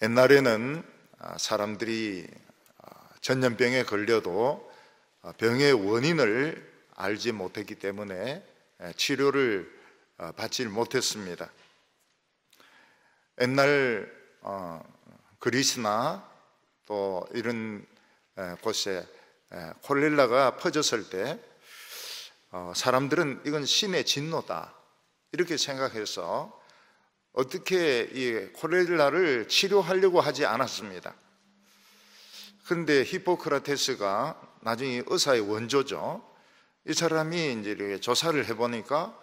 옛날에는 사람들이 전염병에 걸려도 병의 원인을 알지 못했기 때문에 치료를 받지 못했습니다. 옛날 그리스나 또 이런 곳에 콜레라가 퍼졌을 때 사람들은 이건 신의 진노다 이렇게 생각해서 어떻게 이 콜레라를 치료하려고 하지 않았습니다. 그런데 히포크라테스가 나중에 의사의 원조죠. 이 사람이 이제 이렇게 조사를 해보니까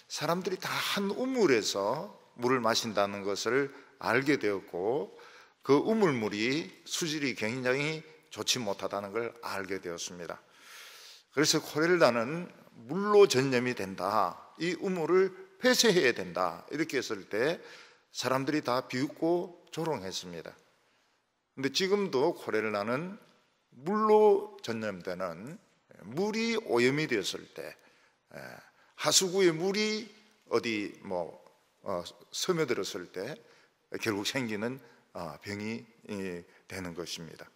사람들이 다 한 우물에서 물을 마신다는 것을 알게 되었고, 그 우물물이 수질이 굉장히 좋지 못하다는 걸 알게 되었습니다. 그래서 콜레라는 물로 전염이 된다, 이 우물을 폐쇄해야 된다 이렇게 했을 때 사람들이 다 비웃고 조롱했습니다. 근데 지금도 콜레라는 물로 전염되는, 물이 오염이 되었을 때, 하수구에 물이 어디 스며들었을 때 결국 생기는 병이 되는 것입니다.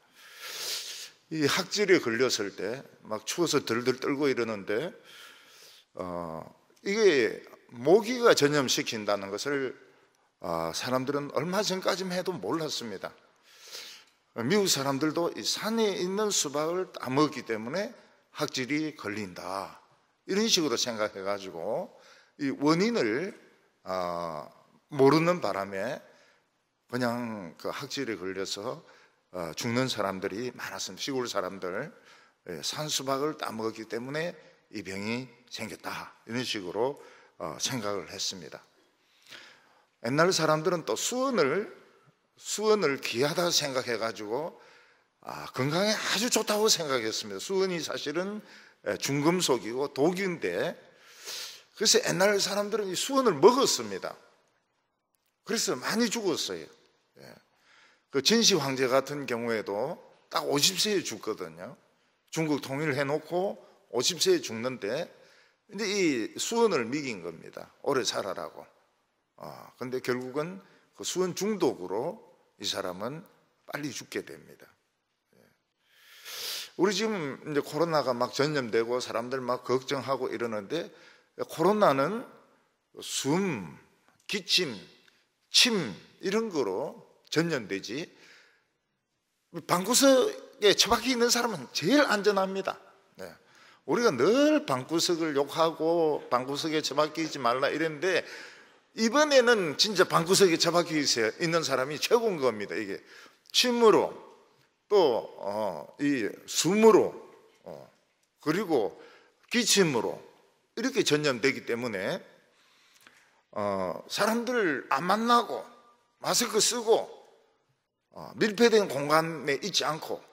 이 학질에 걸렸을 때 막 추워서 들들 떨고 이러는데 이게 모기가 전염시킨다는 것을 사람들은 얼마 전까지만 해도 몰랐습니다. 미국 사람들도 이 산에 있는 수박을 따먹기 때문에 학질이 걸린다 이런 식으로 생각해가지고 이 원인을 모르는 바람에 그냥 그 학질에 걸려서 죽는 사람들이 많았습니다. 시골 사람들, 산수박을 따먹었기 때문에 이 병이 생겼다 이런 식으로 생각을 했습니다. 옛날 사람들은 또 수원을 귀하다 생각해가지고 건강에 아주 좋다고 생각했습니다. 수원이 사실은 중금속이고 독인데, 그래서 옛날 사람들은 이 수원을 먹었습니다. 그래서 많이 죽었어요. 그 진시 황제 같은 경우에도 딱 50세에 죽거든요. 중국 통일해놓고 50세에 죽는데 이제 이 수원을 먹인 겁니다. 오래 살아라고. 근데 결국은 그 수원 중독으로 이 사람은 빨리 죽게 됩니다. 우리 지금 이제 코로나가 막 전염되고 사람들 막 걱정하고 이러는데, 코로나는 숨, 기침, 침 이런 거로 전염되지, 방구석에 처박혀 있는 사람은 제일 안전합니다. 우리가 늘 방구석을 욕하고 방구석에 처박혀 있지 말라 이랬는데, 이번에는 진짜 방구석에 처박혀 있는 사람이 최고인 겁니다. 이게 침으로 또 이 숨으로 그리고 기침으로 이렇게 전염되기 때문에 사람들 안 만나고 마스크 쓰고 밀폐된 공간에 있지 않고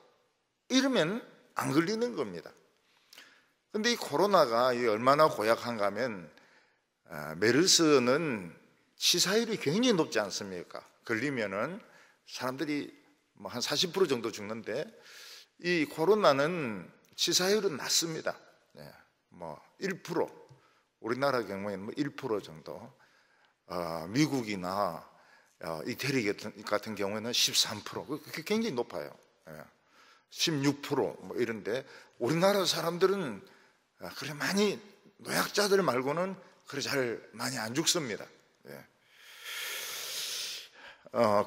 이러면 안 걸리는 겁니다. 근데 이 코로나가 얼마나 고약한가 하면 메르스는 치사율이 굉장히 높지 않습니까? 걸리면은 사람들이 한 40% 정도 죽는데, 이 코로나는 치사율은 낮습니다. 1%, 우리나라 경우에는 1% 정도, 미국이나 이태리 같은 경우에는 13%, 그게 굉장히 높아요. 16% 이런데, 우리나라 사람들은 그래 많이, 노약자들 말고는 그래 잘 많이 안 죽습니다.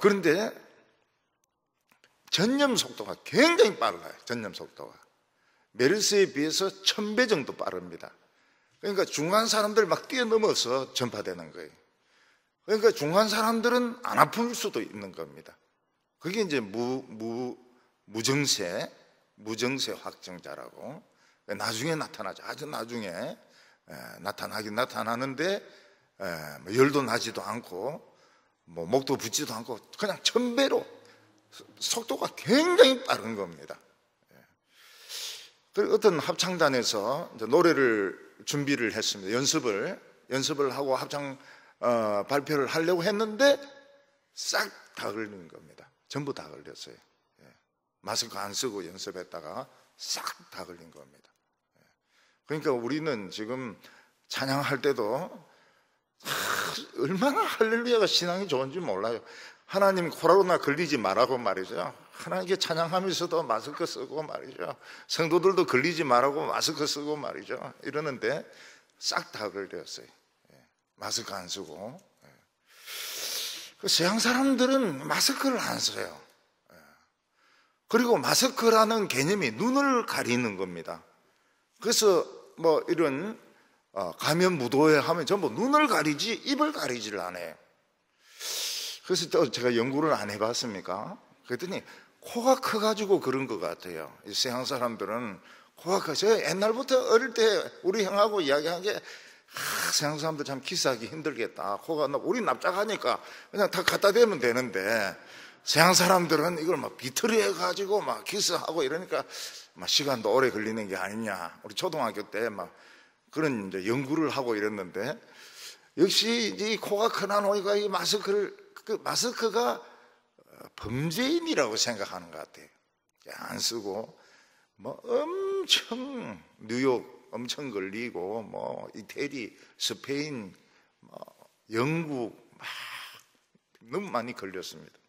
그런데 전염 속도가 굉장히 빨라요. 전염 속도가 메르스에 비해서 1000배 정도 빠릅니다. 그러니까 중간 사람들 막 뛰어넘어서 전파되는 거예요. 그러니까 중간 사람들은 안 아플 수도 있는 겁니다. 그게 이제 무증세 확정자라고 나중에 나타나죠. 아주 나중에 나타나긴 나타나는데 열도 나지도 않고 목도 붓지도 않고 그냥 1000배로 속도가 굉장히 빠른 겁니다. 그리고 어떤 합창단에서 노래를 준비를 했습니다. 연습을 하고 합창 발표를 하려고 했는데 싹 다 걸린 겁니다. 전부 다 걸렸어요. 마스크 안 쓰고 연습했다가 싹 다 걸린 겁니다. 그러니까 우리는 지금 찬양할 때도 얼마나 할렐루야가 신앙이 좋은지 몰라요. 하나님 코로나 걸리지 말라고 말이죠. 하나님께 찬양하면서도 마스크 쓰고 말이죠. 성도들도 걸리지 말라고 마스크 쓰고 말이죠. 이러는데 싹 다 걸렸어요. 마스크 안 쓰고. 서양 사람들은 마스크를 안 써요. 그리고 마스크라는 개념이 눈을 가리는 겁니다. 그래서 뭐 이런 감염 무도회 하면 전부 눈을 가리지 입을 가리지를 않아요. 그래서 또 제가 연구를 안 해봤습니까? 그랬더니 코가 커가지고 그런 것 같아요. 이 서양 사람들은 코가 커서 옛날부터 어릴 때 우리 형하고 이야기한 게 서양 사람들 참 키스하기 힘들겠다. 코가 우리 납작하니까 그냥 다 갖다 대면 되는데 서양 사람들은 이걸 막 비틀어 가지고 막 키스하고 이러니까 막 시간도 오래 걸리는 게 아니냐. 우리 초등학교 때 막 그런 이제 연구를 하고 이랬는데 역시 이 코가 크나 노이가 이 마스크가 범죄인이라고 생각하는 것 같아요. 안 쓰고 뭐 엄청 뉴욕 엄청 걸리고 뭐 이태리, 스페인, 뭐 영국 막 너무 많이 걸렸습니다.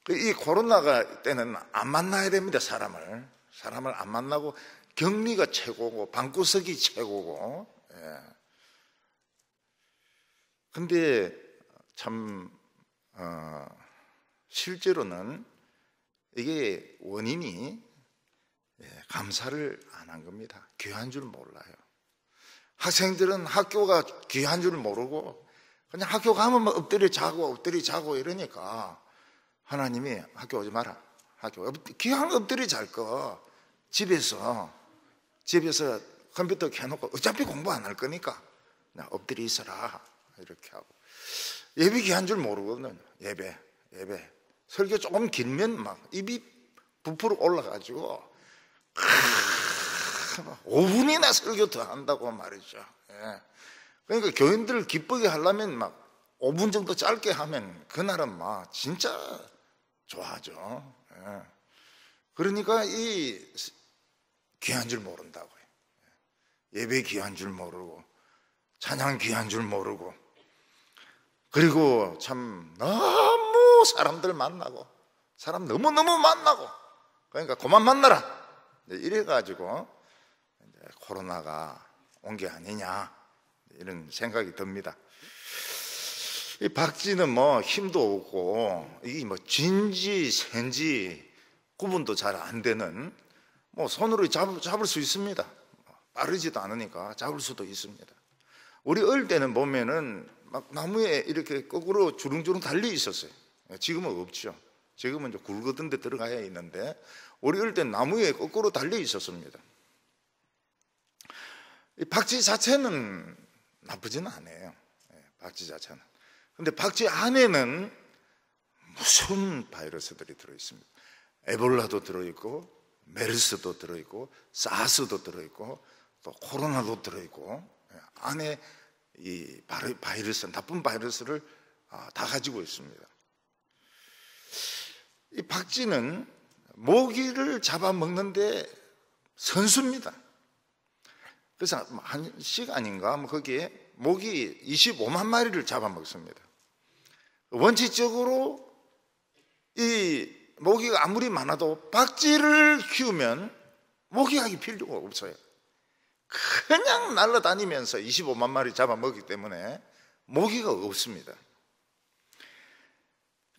이 코로나가 때는 안 만나야 됩니다. 사람을 안 만나고 격리가 최고고 방구석이 최고고. 근데 참 실제로는 이게 원인이 감사를 안 한 겁니다. 귀한 줄 몰라요. 학생들은 학교가 귀한 줄 모르고 그냥 학교 가면 뭐 엎드려 자고 이러니까 하나님이 학교 오지 마라. 귀한 엎드려 잘 거 집에서 컴퓨터 켜놓고 어차피 공부 안 할 거니까 그냥 엎드려 있어라 이렇게 하고. 예배 귀한 줄 모르거든요. 예배 설교 조금 길면 막 입이 부풀어 올라가지고 5분이나 설교 더 한다고 말이죠. 그러니까 교인들을 기쁘게 하려면 막 5분 정도 짧게 하면 그날은 막 진짜 좋아하죠. 그러니까 이 귀한 줄 모른다고요. 예배 귀한 줄 모르고 찬양 귀한 줄 모르고 그리고 참 너무 사람들 만나고 사람 너무너무 만나고 그러니까 그만 만나라 이래가지고 이제 코로나가 온 게 아니냐 이런 생각이 듭니다. 이 박쥐는 뭐 힘도 없고 이게 뭐 진지 센지 구분도 잘 안 되는 뭐 손으로 잡을 수 있습니다. 빠르지도 않으니까 잡을 수도 있습니다. 우리 어릴 때는 보면은 막 나무에 이렇게 거꾸로 주릉주릉 달려 있었어요. 지금은 없죠. 지금은 이제 굵어든 데 들어가야 있는데 우리 어릴 때 나무에 거꾸로 달려 있었습니다. 이 박쥐 자체는 나쁘지는 않아요. 박쥐 자체는. 근데 박쥐 안에는 무슨 바이러스들이 들어있습니다. 에볼라도 들어있고 메르스도 들어있고 사스도 들어있고 또 코로나도 들어있고 안에 이 바이러스, 나쁜 바이러스를 다 가지고 있습니다. 이 박쥐는 모기를 잡아먹는데 선수입니다. 그래서 한 시간인가 뭐 거기에 모기 25만 마리를 잡아먹습니다. 원칙적으로 이 모기가 아무리 많아도 박쥐를 키우면 모기약이 필요가 없어요. 그냥 날아다니면서 25만 마리 잡아먹기 때문에 모기가 없습니다.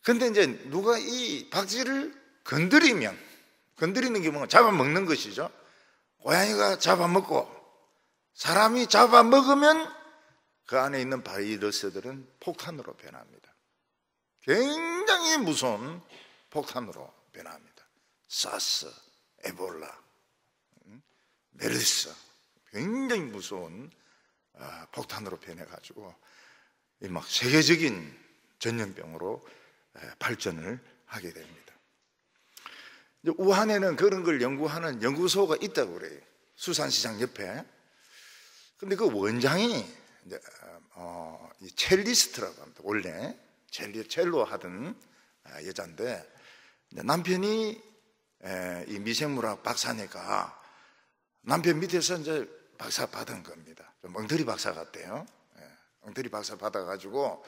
근데 이제 누가 이 박쥐를 건드리는 게 뭔가 잡아먹는 것이죠. 고양이가 잡아먹고 사람이 잡아먹으면 그 안에 있는 바이러스들은 폭탄으로 변합니다. 굉장히 무서운 폭탄으로 변합니다. 사스, 에볼라, 메르스 굉장히 무서운 폭탄으로 변해가지고 막 세계적인 전염병으로 발전을 하게 됩니다. 우한에는 그런 걸 연구하는 연구소가 있다고 그래요. 수산시장 옆에. 근데 그 원장이 이제 이 첼리스트라고 합니다. 원래 첼로 하던 여자인데 남편이 이 미생물학 박사니까 남편 밑에서 이제 박사 받은 겁니다. 멍터리 박사 같대요. 엉터리 박사 받아가지고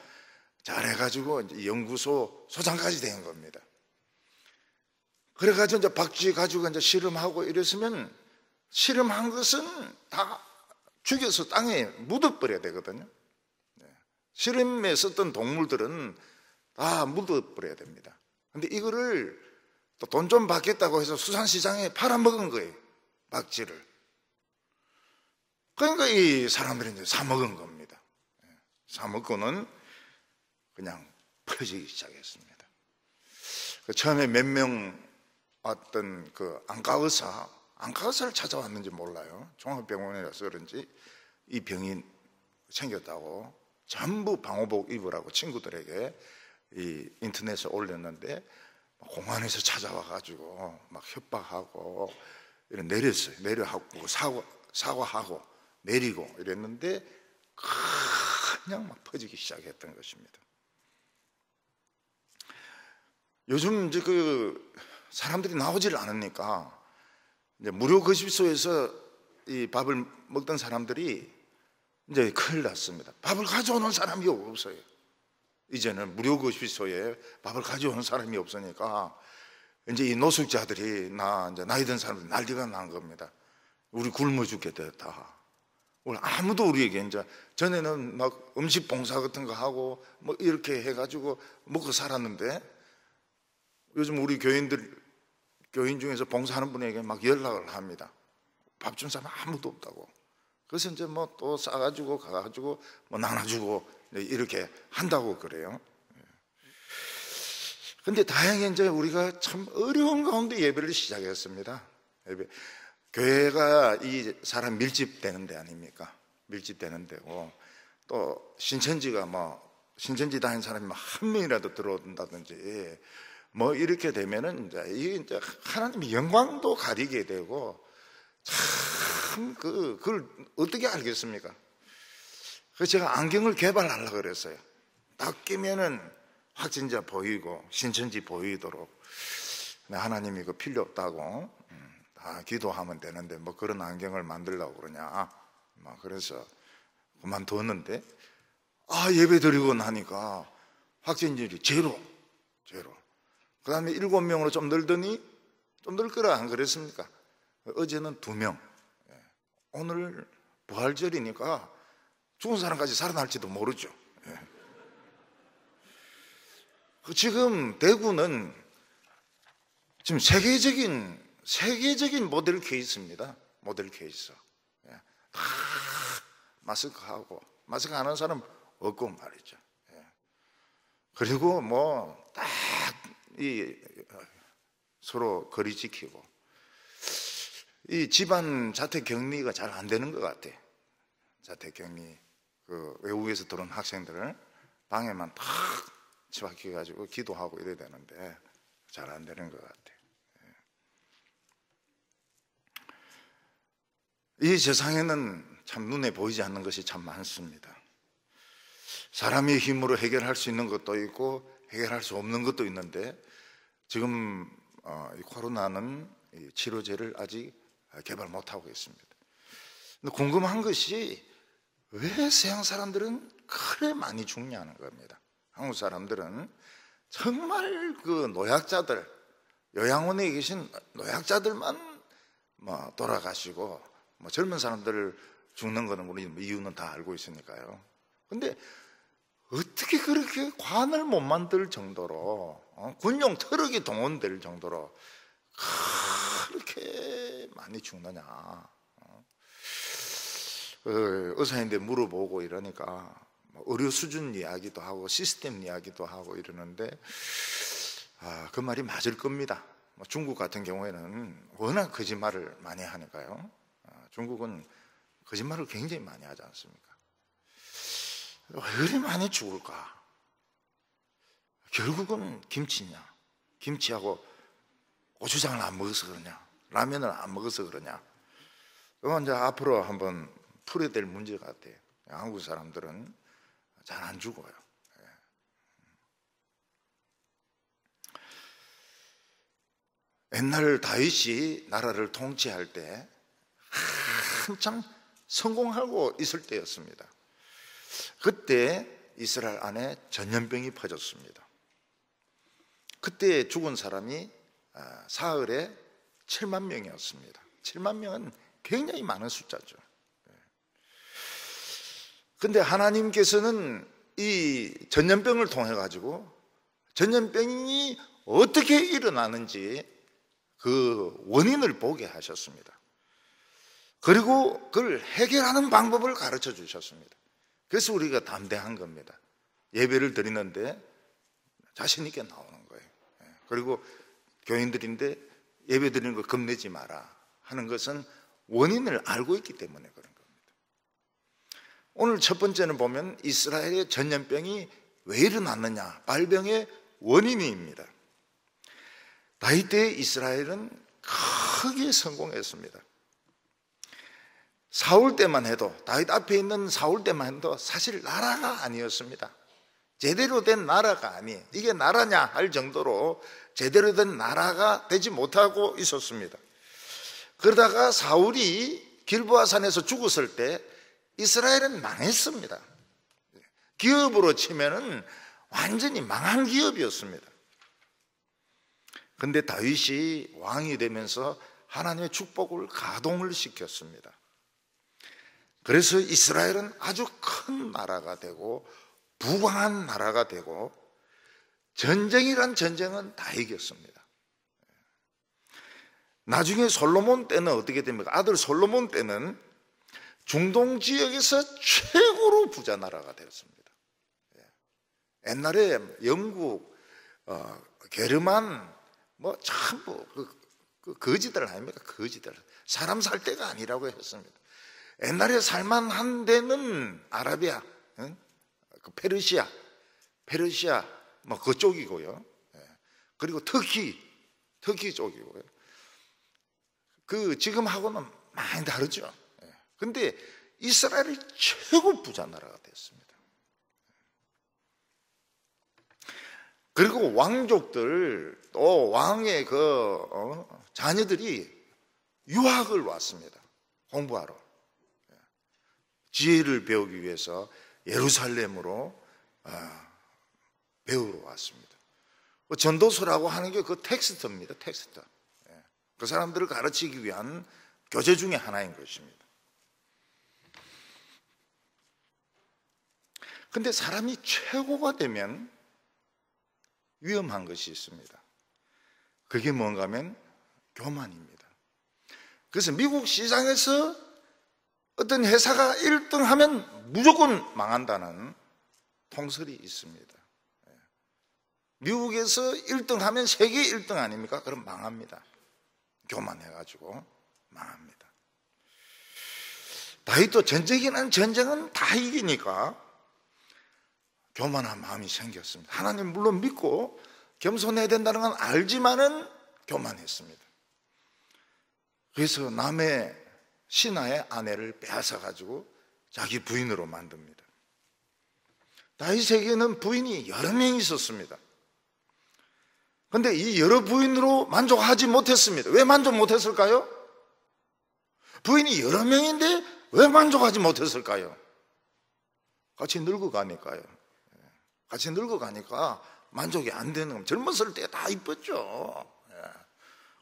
잘해가지고 이제 연구소 소장까지 된 겁니다. 그래가지고 이제 박쥐 가지고 이제 실험하고 이랬으면 실험한 것은 다 죽여서 땅에 묻어버려야 되거든요. 실험에 썼던 동물들은 다 묻어버려야 됩니다. 근데 이거를 또 돈 좀 받겠다고 해서 수산시장에 팔아먹은 거예요, 박쥐를. 그러니까 이 사람들이 이제 사먹은 겁니다. 사먹고는 그냥 퍼지기 시작했습니다. 처음에 몇 명 왔던 그 안과의사를 찾아왔는지 몰라요. 종합병원이라서 그런지 이 병이 생겼다고 전부 방호복 입으라고 친구들에게 이 인터넷에 올렸는데 공안에서 찾아와가지고 막 협박하고 이런 내렸어요. 내려하고 사과하고 내리고 이랬는데 그냥 막 퍼지기 시작했던 것입니다. 요즘 이제 그 사람들이 나오질 않으니까 이제 무료 거식소에서 이 밥을 먹던 사람들이 이제 큰일 났습니다. 밥을 가져오는 사람이 없어요. 이제는 무료 거식소에 밥을 가져오는 사람이 없으니까 이제 이 노숙자들이 이제 나이 든 사람들이 난리가 난 겁니다. 우리 굶어 죽겠다. 아무도 우리에게 이제 전에는 막 음식 봉사 같은 거 하고 뭐 이렇게 해가지고 먹고 살았는데 요즘 우리 교인 중에서 봉사하는 분에게 막 연락을 합니다. 밥 준 사람 아무도 없다고. 그래서 이제 뭐 또 싸가지고 가가지고 뭐 나눠주고 이렇게 한다고 그래요. 근데 다행히 이제 우리가 참 어려운 가운데 예배를 시작했습니다. 교회가 이 사람 밀집되는 데 아닙니까? 밀집되는 데고 또 신천지가 신천지 다니는 사람이 한 명이라도 들어온다든지 뭐 이렇게 되면은 이제 하나님의 영광도 가리게 되고 참 그걸 어떻게 알겠습니까? 그래서 제가 안경을 개발하려고 그랬어요. 딱 끼면은 확진자 보이고 신천지 보이도록. 하나님이 그 필요 없다고 다 기도하면 되는데 뭐 그런 안경을 만들려고 그러냐. 그래서 그만두었는데 예배 드리고 나니까 확진율이 제로. 그 다음에 7명으로 좀 늘더니 좀 늘 거라 안 그랬습니까? 어제는 2명. 오늘 부활절이니까 죽은 사람까지 살아날지도 모르죠. 지금 대구는 지금 세계적인 모델 케이스입니다. 모델 케이스. 다 마스크하고 마스크 안 하는 사람 없고 말이죠. 그리고 딱 서로 거리 지키고 이 집안 자택 격리가 잘 안 되는 것 같아. 자택 격리 그 외국에서 들어온 학생들을 방에만 탁 처박혀가지고 기도하고 이래야 되는데 잘 안 되는 것 같아. 이 세상에는 참 눈에 보이지 않는 것이 참 많습니다. 사람의 힘으로 해결할 수 있는 것도 있고 해결할 수 없는 것도 있는데 지금 이 코로나는 치료제를 아직 개발 못하고 있습니다. 근데 궁금한 것이 왜 서양 사람들은 그래 많이 죽냐는 겁니다. 한국 사람들은 정말 그 노약자들, 요양원에 계신 노약자들만 돌아가시고 젊은 사람들 죽는 거는 우리 이유는 다 알고 있으니까요. 근데 어떻게 그렇게 관을 못 만들 정도로 군용 트럭이 동원될 정도로 그렇게 많이 죽느냐. 의사인데 물어보고 이러니까 의료 수준 이야기도 하고 시스템 이야기도 하고 이러는데 그 말이 맞을 겁니다. 중국 같은 경우에는 워낙 거짓말을 많이 하니까요. 중국은 거짓말을 굉장히 많이 하지 않습니까? 왜 이렇게 많이 죽을까? 결국은 김치냐? 김치하고 고추장을 안 먹어서 그러냐? 라면을 안 먹어서 그러냐? 그건 이제 앞으로 한번 풀어야 될 문제 같아요. 한국 사람들은 잘 안 죽어요. 옛날 다윗이 나라를 통치할 때 한참 성공하고 있을 때였습니다. 그때 이스라엘 안에 전염병이 퍼졌습니다. 그때 죽은 사람이 사흘에 7만 명이었습니다. 7만 명은 굉장히 많은 숫자죠. 그런데 하나님께서는 이 전염병을 통해 가지고 전염병이 어떻게 일어나는지 그 원인을 보게 하셨습니다. 그리고 그걸 해결하는 방법을 가르쳐 주셨습니다. 그래서 우리가 담대한 겁니다. 예배를 드리는데 자신 있게 나오는 거예요. 그리고 교인들인데 예배 드리는 거 겁내지 마라 하는 것은 원인을 알고 있기 때문에 그런 겁니다. 오늘 첫 번째는 보면 이스라엘의 전염병이 왜 일어났느냐, 발병의 원인입니다. 다윗 때 이스라엘은 크게 성공했습니다. 사울 때만 해도, 다윗 앞에 있는 사울 때만 해도 사실 나라가 아니었습니다. 제대로 된 나라가 아니에요. 이게 나라냐 할 정도로 제대로 된 나라가 되지 못하고 있었습니다. 그러다가 사울이 길보아산에서 죽었을 때 이스라엘은 망했습니다. 기업으로 치면은 완전히 망한 기업이었습니다. 근데 다윗이 왕이 되면서 하나님의 축복을 가동을 시켰습니다. 그래서 이스라엘은 아주 큰 나라가 되고 부강한 나라가 되고 전쟁이란 전쟁은 다 이겼습니다. 나중에 솔로몬 때는 어떻게 됩니까? 아들 솔로몬 때는 중동 지역에서 최고로 부자 나라가 되었습니다. 옛날에 영국, 게르만 뭐 전부 거지들 아닙니까? 거지들. 사람 살 데가 아니라고 했습니다. 옛날에 살만한 데는 아라비아, 페르시아 뭐 그쪽이고요. 그리고 터키 쪽이고요. 그 지금하고는 많이 다르죠. 근데 이스라엘이 최고 부자 나라가 됐습니다. 그리고 왕족들 또 왕의 자녀들이 유학을 왔습니다. 공부하러. 지혜를 배우기 위해서 예루살렘으로 배우러 왔습니다. 전도서라고 하는 게 그 텍스트입니다. 텍스트. 그 사람들을 가르치기 위한 교재 중에 하나인 것입니다. 근데 사람이 최고가 되면 위험한 것이 있습니다. 그게 뭔가 하면 교만입니다. 그래서 미국 시장에서 어떤 회사가 1등 하면 무조건 망한다는 통설이 있습니다. 미국에서 1등 하면 세계 1등 아닙니까? 그럼 망합니다. 교만해가지고 망합니다. 다윗도 전쟁이라는 전쟁은 다 이기니까 교만한 마음이 생겼습니다. 하나님 물론 믿고 겸손해야 된다는 건 알지만은 교만했습니다. 그래서 남의 신하의 아내를 빼앗아가지고 자기 부인으로 만듭니다. 다윗에게는 부인이 여러 명이 있었습니다. 그런데 이 여러 부인으로 만족하지 못했습니다. 왜 만족 못했을까요? 부인이 여러 명인데 왜 만족하지 못했을까요? 같이 늙어가니까요. 같이 늙어가니까 만족이 안 되는 겁니다. 젊었을 때 다 이뻤죠.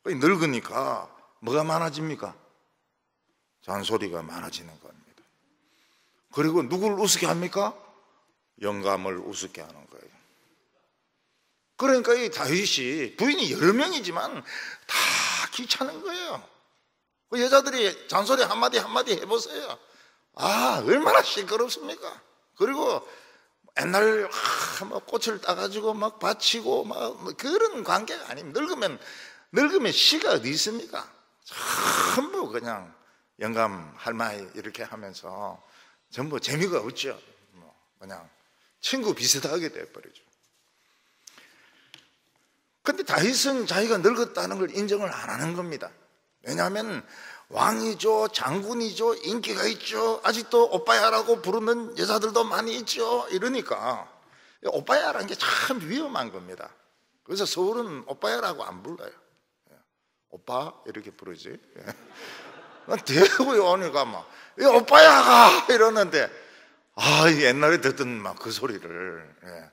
늙으니까 뭐가 많아집니까? 잔소리가 많아지는 겁니다. 그리고 누구를 우습게 합니까? 영감을 우습게 하는 거예요. 그러니까 이 다윗이 부인이 여러 명이지만 다 귀찮은 거예요. 그 여자들이 잔소리 한마디 해보세요. 얼마나 시끄럽습니까? 그리고 옛날 막 꽃을 따가지고 막 바치고 막 그런 관계가 아닙니다. 늙으면 시가 어디 있습니까? 전부 그냥 영감, 할머니 이렇게 하면서 전부 재미가 없죠. 그냥 친구 비슷하게 돼버리죠. 근데 다윗은 자기가 늙었다는 걸 인정을 안 하는 겁니다. 왜냐하면 왕이죠, 장군이죠, 인기가 있죠, 아직도 오빠야라고 부르는 여자들도 많이 있죠. 이러니까 오빠야라는 게 참 위험한 겁니다. 그래서 서울은 오빠야라고 안 불러요. 오빠 이렇게 부르지. 대구에 오니까 막 오빠야가 이러는데 옛날에 듣던 막 그 소리를, 예.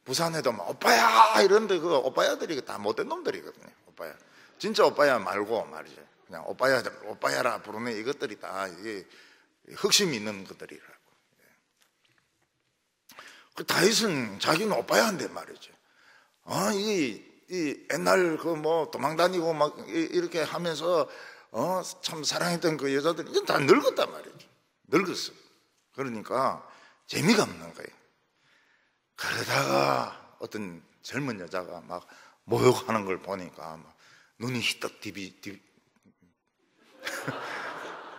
부산에도 막 오빠야 이런데 그 오빠야들이 다 못된 놈들이거든요. 오빠야. 진짜 오빠야 말고 말이죠. 그냥 오빠야라 부르는 이것들이 다 이게 흑심이 있는 것들이라고. 그 다윗은 자기는 오빠야인데 말이죠. 이 옛날 그 뭐 도망 다니고 막 이렇게 하면서 참 사랑했던 그 여자들이 이제 다 늙었단 말이죠. 늙었어. 그러니까 재미가 없는 거예요. 그러다가 어떤 젊은 여자가 막 모욕하는 걸 보니까 막 눈이 희떡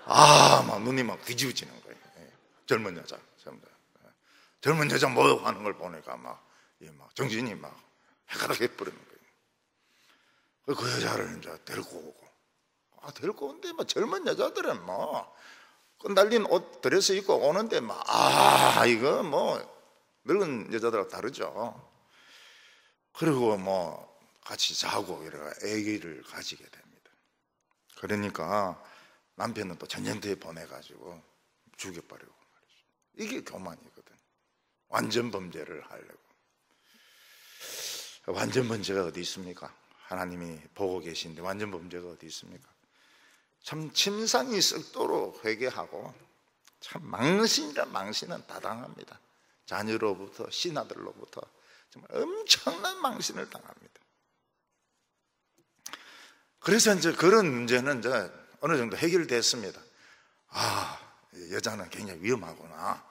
막 눈이 막 뒤집어지는 거예요. 젊은 여자. 젊은 여자 모욕하는 걸 보니까 막 정신이 막 해가닥 해버리는 거예요. 그 여자를 이제 데리고 오고. 데리고 오는데 막 젊은 여자들은 뭐 끈달린 옷 드레스 입고 오는데 막 이거 뭐 늙은 여자들하고 다르죠. 그리고 뭐 같이 자고 이래가 아기를 가지게 됩니다. 그러니까 남편은 또 전쟁터에 보내가지고 죽여버리고 말이죠. 이게 교만이거든. 완전 범죄를 하려고. 완전 범죄가 어디 있습니까? 하나님이 보고 계신데 완전 범죄가 어디 있습니까? 참 침상이 썩도록 회개하고 참 망신은 다당합니다. 자녀로부터 신하들로부터 정말 엄청난 망신을 당합니다. 그래서 이제 그런 문제는 이제 어느 정도 해결됐습니다. 여자는 굉장히 위험하구나.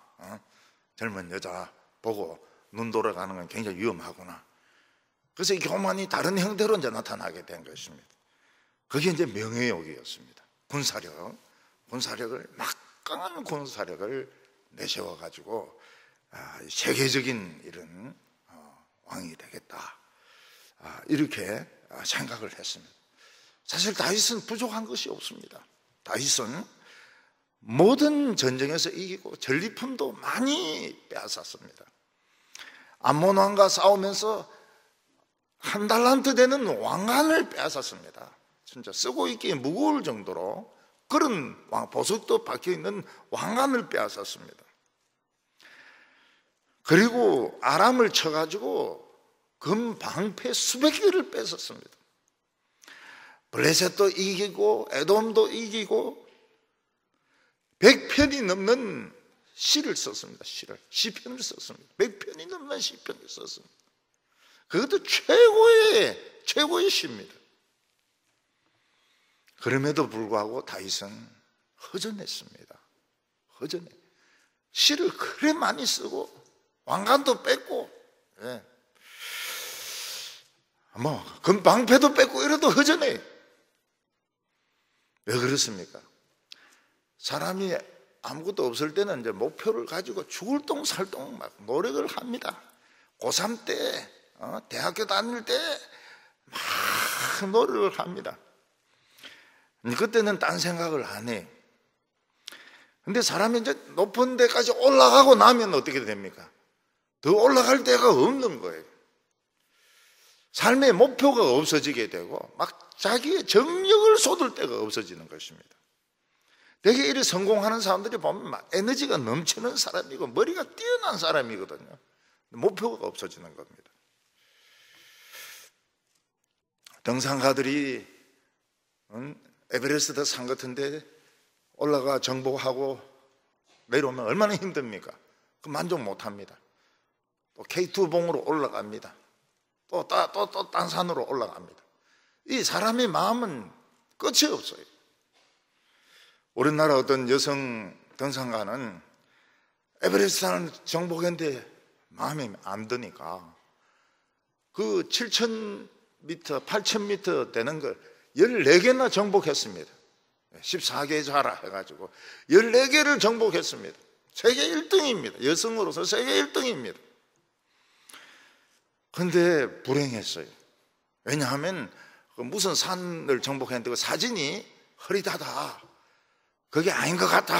젊은 여자 보고 눈 돌아가는 건 굉장히 위험하구나. 그래서 이 교만이 다른 형태로 이제 나타나게 된 것입니다. 그게 이제 명예욕이었습니다. 군사력을 막강한 군사력을 내세워가지고 세계적인 이런 왕이 되겠다. 이렇게 생각을 했습니다. 사실 다윗은 부족한 것이 없습니다. 다윗은 모든 전쟁에서 이기고 전리품도 많이 빼앗았습니다. 암몬 왕과 싸우면서 1달란트 되는 왕관을 빼앗았습니다. 진짜 쓰고 있기에 무거울 정도로 그런 보석도 박혀있는 왕관을 빼앗았습니다. 그리고 아람을 쳐가지고 금 방패 수백 개를 뺏었습니다. 블레셋도 이기고 에돔도 이기고 100편이 넘는 시를 썼습니다. 시편을 썼습니다. 100편이 넘는 시편을 썼습니다. 그것도 최고의 시입니다. 그럼에도 불구하고 다윗은 허전했습니다. 시를 그래 많이 쓰고 왕관도 뺏고 금방패도 뺏고 이래도 허전해. 왜 그렇습니까? 사람이 아무것도 없을 때는 이제 목표를 가지고 죽을 똥 살 똥 막 노력을 합니다. 고3 때 대학교 다닐 때 막 노력을 합니다. 그때는 딴 생각을 안 해. 근데 사람이 이제 높은 데까지 올라가고 나면 어떻게 됩니까? 더 올라갈 데가 없는 거예요. 삶의 목표가 없어지게 되고 막 자기의 정력을 쏟을 데가 없어지는 것입니다. 되게 이렇게 성공하는 사람들이 보면 막 에너지가 넘치는 사람이고 머리가 뛰어난 사람이거든요. 목표가 없어지는 겁니다. 등산가들이 에베레스트 산 같은데 올라가 정복하고 내려오면 얼마나 힘듭니까? 그 만족 못합니다. 또 K2 봉으로 올라갑니다. 또 딴 산으로 올라갑니다. 이 사람의 마음은 끝이 없어요. 우리나라 어떤 여성 등산가는 에베레스트 산을 정복했는데 마음에 안 드니까 그 7,000m, 8,000m 되는 걸 14개나 정복했습니다. 14개 좌라 해가지고 14개를 정복했습니다. 세계 1등입니다. 여성으로서 세계 1등입니다. 그런데 불행했어요. 왜냐하면 무슨 산을 정복했는데 그 사진이 흐릿하다, 그게 아닌 것 같다,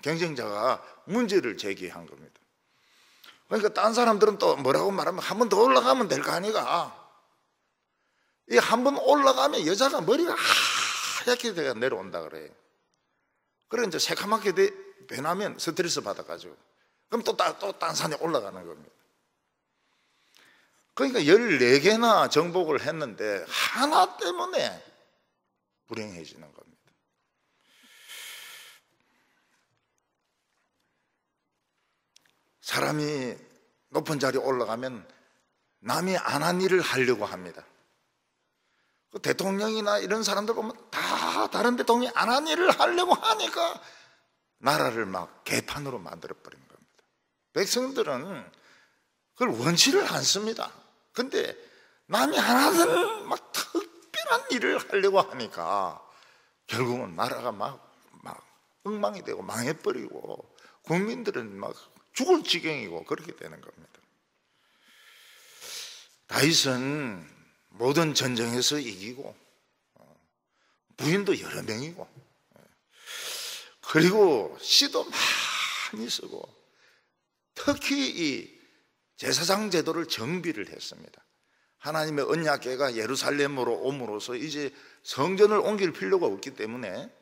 경쟁자가 문제를 제기한 겁니다. 그러니까 딴 사람들은 또 뭐라고 말하면 한 번 더 올라가면 될 거 아니가. 이 한 번 올라가면 여자가 머리가 하얗게 돼가 내려온다 그래요. 그래 이제 새카맣게 변하면 스트레스 받아가지고 그럼 또 딴 산에 올라가는 겁니다. 그러니까 14개나 정복을 했는데 하나 때문에 불행해지는 겁니다. 사람이 높은 자리에 올라가면 남이 안 한 일을 하려고 합니다. 그 대통령이나 이런 사람들 보면 다 다른 대통령이 안 한 일을 하려고 하니까 나라를 막 개판으로 만들어버린 겁니다. 백성들은 그걸 원치를 않습니다. 근데 남이 안 하는 막 특별한 일을 하려고 하니까 결국은 나라가 막 엉망이 되고 망해버리고 국민들은 막 죽을 지경이고 그렇게 되는 겁니다. 다윗은 모든 전쟁에서 이기고 부인도 여러 명이고 그리고 시도 많이 쓰고 특히 이 제사장 제도를 정비를 했습니다. 하나님의 언약궤가 예루살렘으로 옴으로써 이제 성전을 옮길 필요가 없기 때문에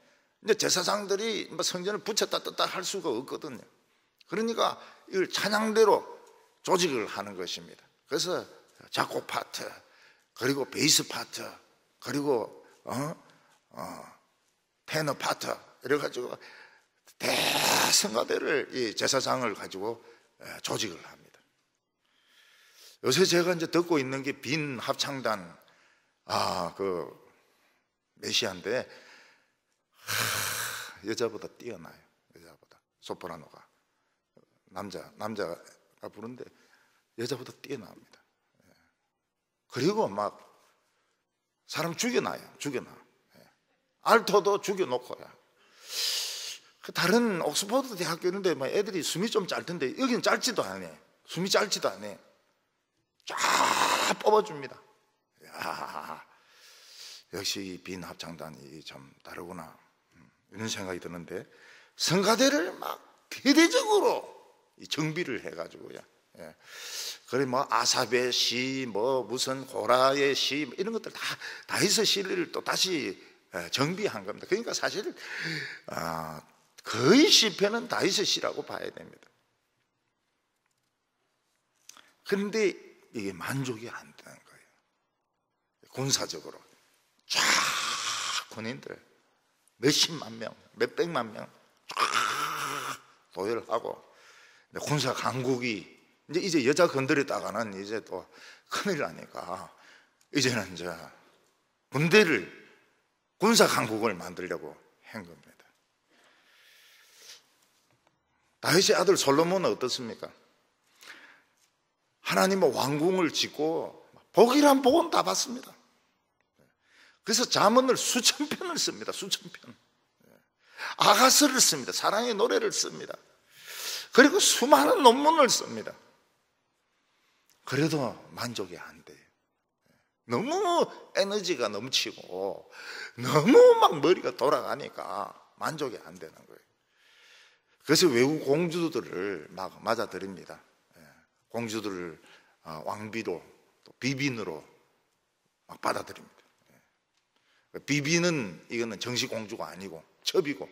이제 제사장들이 성전을 붙였다 떴다 할 수가 없거든요. 그러니까 이걸 찬양대로 조직을 하는 것입니다. 그래서 작곡 파트, 그리고 베이스 파트, 그리고 테너 파트 이래가지고 대성가대를 이 제사장을 가지고 조직을 합니다. 요새 제가 이제 듣고 있는 게 빈 합창단 그 메시아인데 여자보다 뛰어나요. 여자보다 소프라노가 남자가 부르는데 여자보다 뛰어납니다. 그리고 막 사람 죽여놔. 알토도 죽여놓고요. 다른 옥스퍼드 대학교 이런데 애들이 숨이 좀 짧던데 여기는 짧지도 않아. 숨이 짧지도 않아. 쫙 뽑아줍니다. 야, 역시 이 빈 합창단이 좀 다르구나 이런 생각이 드는데 성가대를 막 대대적으로 정비를 해가지고요. 그래 아삽의 시, 무슨 고라의 시 이런 것들 다 다윗의 시를 또 다시 정비한 겁니다. 그러니까 사실 거의 시편은 다윗의 시라고 봐야 됩니다. 그런데 이게 만족이 안 되는 거예요. 군사적으로 쫙 군인들 몇십만 명, 몇백만 명 쫙 도열을 하고 군사 강국이 이제 여자 건드렸다가는 이제 또 큰일 나니까 이제는 이제 군사 강국을 만들려고 한 겁니다. 다윗의 아들 솔로몬은 어떻습니까? 하나님의 왕궁을 짓고 복이란 복은 다 받습니다. 그래서 잠언을 수천 편을 씁니다. 수천 편. 아가서를 씁니다. 사랑의 노래를 씁니다. 그리고 수많은 논문을 씁니다. 그래도 만족이 안 돼요. 너무 에너지가 넘치고 너무 막 머리가 돌아가니까 만족이 안 되는 거예요. 그래서 외국 공주들을 막 맞아들입니다. 공주들을 왕비로 또 비빈으로 막 받아들입니다. 비빈은 이거는 정식 공주가 아니고 첩이고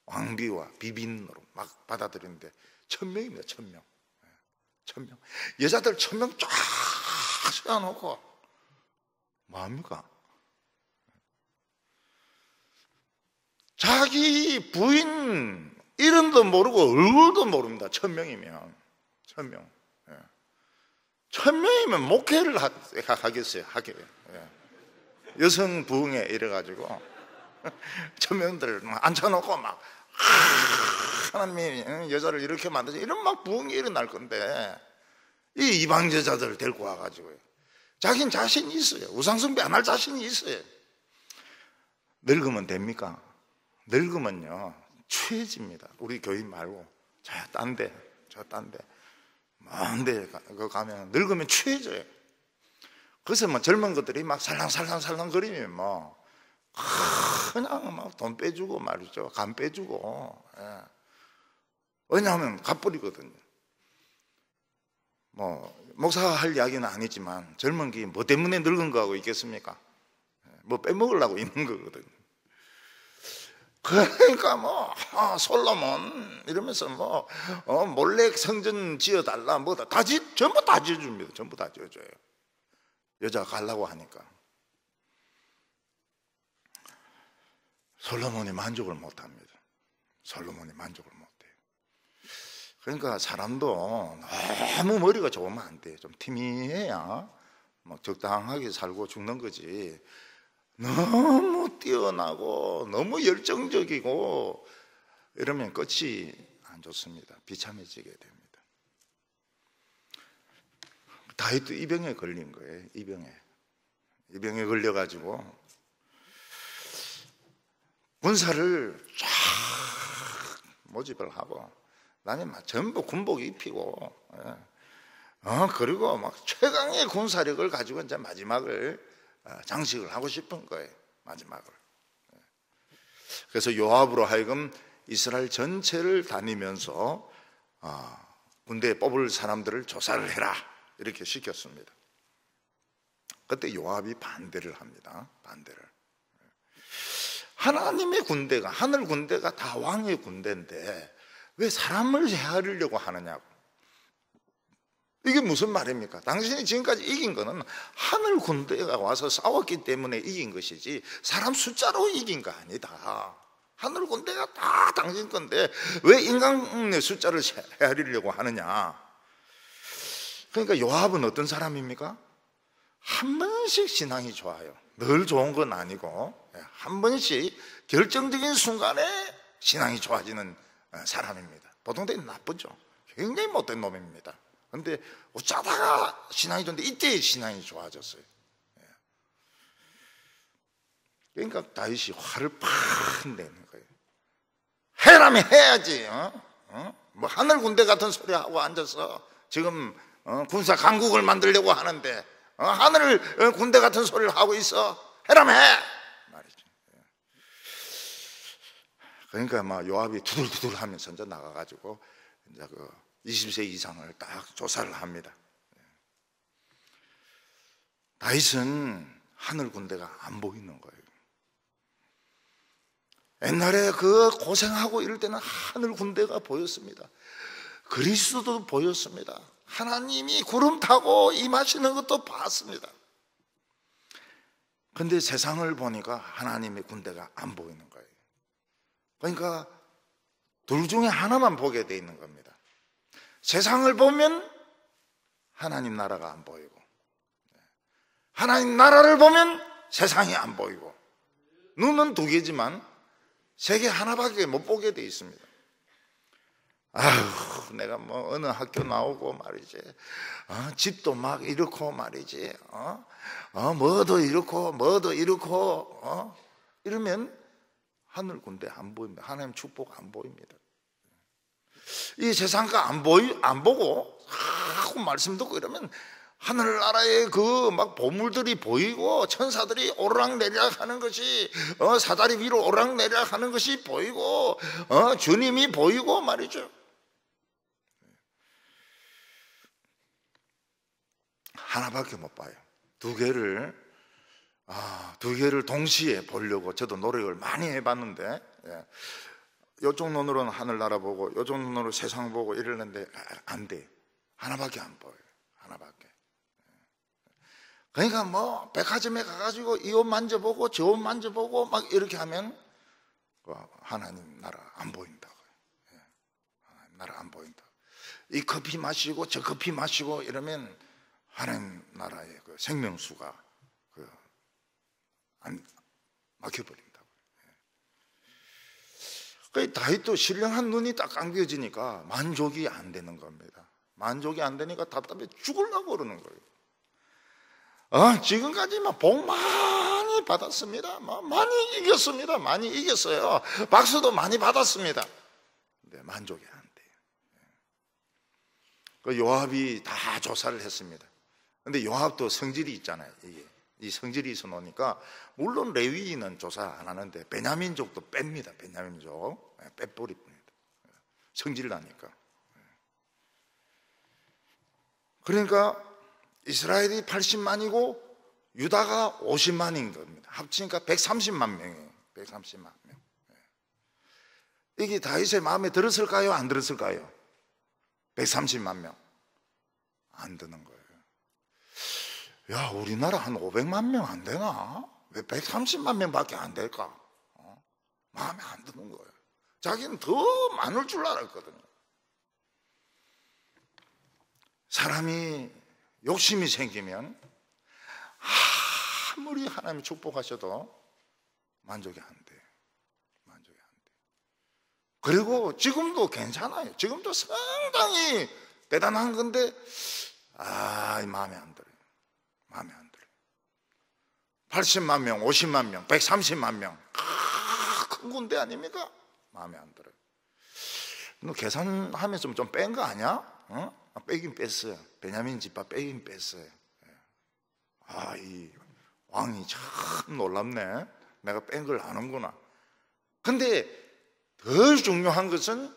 왕비와 비빈으로 막 받아들이는데 1000명입니다. 1000명. 1000명. 여자들 1000명 쫙 세워놓고 뭐합니까? 자기 부인 이름도 모르고 얼굴도 모릅니다. 1000명이면 1000명. 1000명이면 목회를 하겠어요. 여성 부흥회 이래가지고 1000명들 앉혀놓고 막 하나님이 여자를 이렇게 만드지 이런 막 부흥이 일어날 건데 이 이방 여자들을 데리고 와가지고요. 자기는 자신이 있어요. 우상숭배 안 할 자신이 있어요. 늙으면 됩니까? 늙으면요 취해집니다. 우리 교인 말고 저 딴 데 먼데 가면 늙으면 취해져요. 그래서 젊은 것들이 막 살랑살랑 거리면 그냥 막 돈 빼주고 말이죠. 간 빼주고. 왜냐하면 갚버리거든요. 목사가 할 이야기는 아니지만 젊은 게 뭐 때문에 늙은 거하고 있겠습니까? 뭐 빼먹으려고 있는 거거든요. 그러니까 뭐 솔로몬 이러면서 뭐 몰래 성전 지어달라 뭐다 전부 다 지어줍니다. 전부 다 지어줘요. 여자가 가려고 하니까. 솔로몬이 만족을 못합니다. 솔로몬이 만족을 못해요. 그러니까 사람도 너무 머리가 좋으면 안 돼요. 좀 티미해야 뭐 적당하게 살고 죽는 거지. 너무 뛰어나고 너무 열정적이고 이러면 끝이 안 좋습니다. 비참해지게 됩니다. 다윗도 이 병에 걸린 거예요. 이 병에 걸려가지고 군사를 쫙 모집을 하고 나는 막 전부 군복 입히고 그리고 막 최강의 군사력을 가지고 이제 마지막을 장식을 하고 싶은 거예요. 마지막을. 그래서 요압으로 하여금 이스라엘 전체를 다니면서 군대에 뽑을 사람들을 조사를 해라 이렇게 시켰습니다. 그때 요압이 반대를 합니다. 반대를. 하나님의 군대가, 하늘 군대가 다 왕의 군대인데 왜 사람을 헤아리려고 하느냐고. 이게 무슨 말입니까? 당신이 지금까지 이긴 거는 하늘 군대가 와서 싸웠기 때문에 이긴 것이지 사람 숫자로 이긴 거 아니다. 하늘 군대가 다 당신 건데 왜 인간의 숫자를 헤아리려고 하느냐. 그러니까 요압은 어떤 사람입니까? 한 번씩 신앙이 좋아요. 늘 좋은 건 아니고 한 번씩 결정적인 순간에 신앙이 좋아지는 사람입니다. 보통 때는 나쁘죠. 굉장히 못된 놈입니다. 그런데 어쩌다가 신앙이 좋은데 이때 신앙이 좋아졌어요. 그러니까 다윗이 화를 팍 내는 거예요. 해라면 해야지. 뭐 하늘 군대 같은 소리 하고 앉아서 지금 군사 강국을 만들려고 하는데 하늘 군대 같은 소리를 하고 있어. 해라면 해 말이죠. 그러니까 막 요압이 두들두들 하면서 이제 나가가지고 이제 그 20세 이상을 딱 조사를 합니다. 다윗은 하늘 군대가 안 보이는 거예요. 옛날에 그 고생하고 이럴 때는 하늘 군대가 보였습니다. 그리스도도 보였습니다. 하나님이 구름 타고 임하시는 것도 봤습니다. 그런데 세상을 보니까 하나님의 군대가 안 보이는 거예요. 그러니까 둘 중에 하나만 보게 돼 있는 겁니다. 세상을 보면 하나님 나라가 안 보이고, 하나님 나라를 보면 세상이 안 보이고, 눈은 두 개지만 세계 하나밖에 못 보게 돼 있습니다. 아휴, 내가 뭐 어느 학교 나오고 말이지, 집도 막 이렇고 말이지, 뭐도 이렇고 뭐도 이렇고, 이러면 하늘 군대 안 보입니다. 하나님 축복 안 보입니다. 이 세상가 안 보고 하고 말씀 듣고 이러면 하늘나라의 그 막 보물들이 보이고 천사들이 오르락내리락 하는 것이 사다리 위로 오르락내리락 하는 것이 보이고 주님이 보이고 말이죠. 하나밖에 못 봐요. 두 개를 동시에 보려고 저도 노력을 많이 해봤는데, 이쪽 눈으로는 하늘나라 보고 이쪽 눈으로 세상 보고 이러는데 안 돼. 하나밖에 안 보여요. 하나밖에. 그러니까 뭐 백화점에 가가지고 이 옷 만져보고 저 옷 만져보고 막 이렇게 하면 하나님 나라 안 보인다고요. 하나님 나라 안 보인다. 이 커피 마시고 저 커피 마시고 이러면 하나님 나라의 그 생명수가 안 막혀버린다고요. 다윗도 신령한 눈이 딱 감겨지니까 만족이 안 되는 겁니다. 만족이 안 되니까 답답해 죽으려고 그러는 거예요. 지금까지 복 많이 받았습니다. 많이 이겼습니다. 많이 이겼어요. 박수도 많이 받았습니다. 근데 만족이 안 돼요. 요압이 다 조사를 했습니다. 근데 요압도 성질이 있잖아요. 이 성질이 있어 놓으니까 물론 레위인은 조사 안 하는데 베냐민족도 뺍니다. 베냐민족 빼버립니다. 성질 나니까. 그러니까 이스라엘이 80만이고 유다가 50만인 겁니다. 합치니까 130만 명이에요. 130만 명. 이게 다윗의 마음에 들었을까요? 안 들었을까요? 130만 명. 안 드는 거예요. 야, 우리나라 한 500만 명 안 되나? 왜 130만 명밖에 안 될까? 마음에 안 드는 거예요. 자기는 더 많을 줄 알았거든요. 사람이 욕심이 생기면 아무리 하나님이 축복하셔도 만족이 안 돼요. 만족이 안 돼요. 그리고 지금도 괜찮아요. 지금도 상당히 대단한 건데 마음에 안 들어요. 마음에 안 들어요. 80만 명, 50만 명, 130만 명, 큰 군대 아닙니까? 마음에 안 들어요. 너 계산하면서 좀 뺀 거 아니야? 빼긴 뺐어요. 베냐민 집합 빼긴 뺐어요. 이 왕이 참 놀랍네. 내가 뺀 걸 아는구나. 근데 더 중요한 것은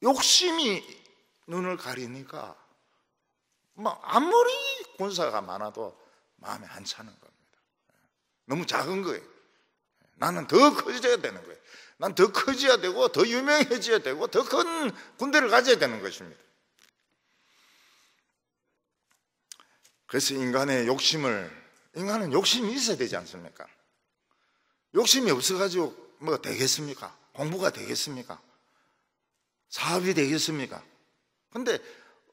욕심이 눈을 가리니까 아무리 군사가 많아도 마음에 안 차는 겁니다. 너무 작은 거예요. 나는 더 커져야 되는 거예요. 난 더 커져야 되고 더 유명해져야 되고 더 큰 군대를 가져야 되는 것입니다. 그래서 인간은 욕심이 있어야 되지 않습니까? 욕심이 없어가지고 뭐가 되겠습니까? 공부가 되겠습니까? 사업이 되겠습니까? 근데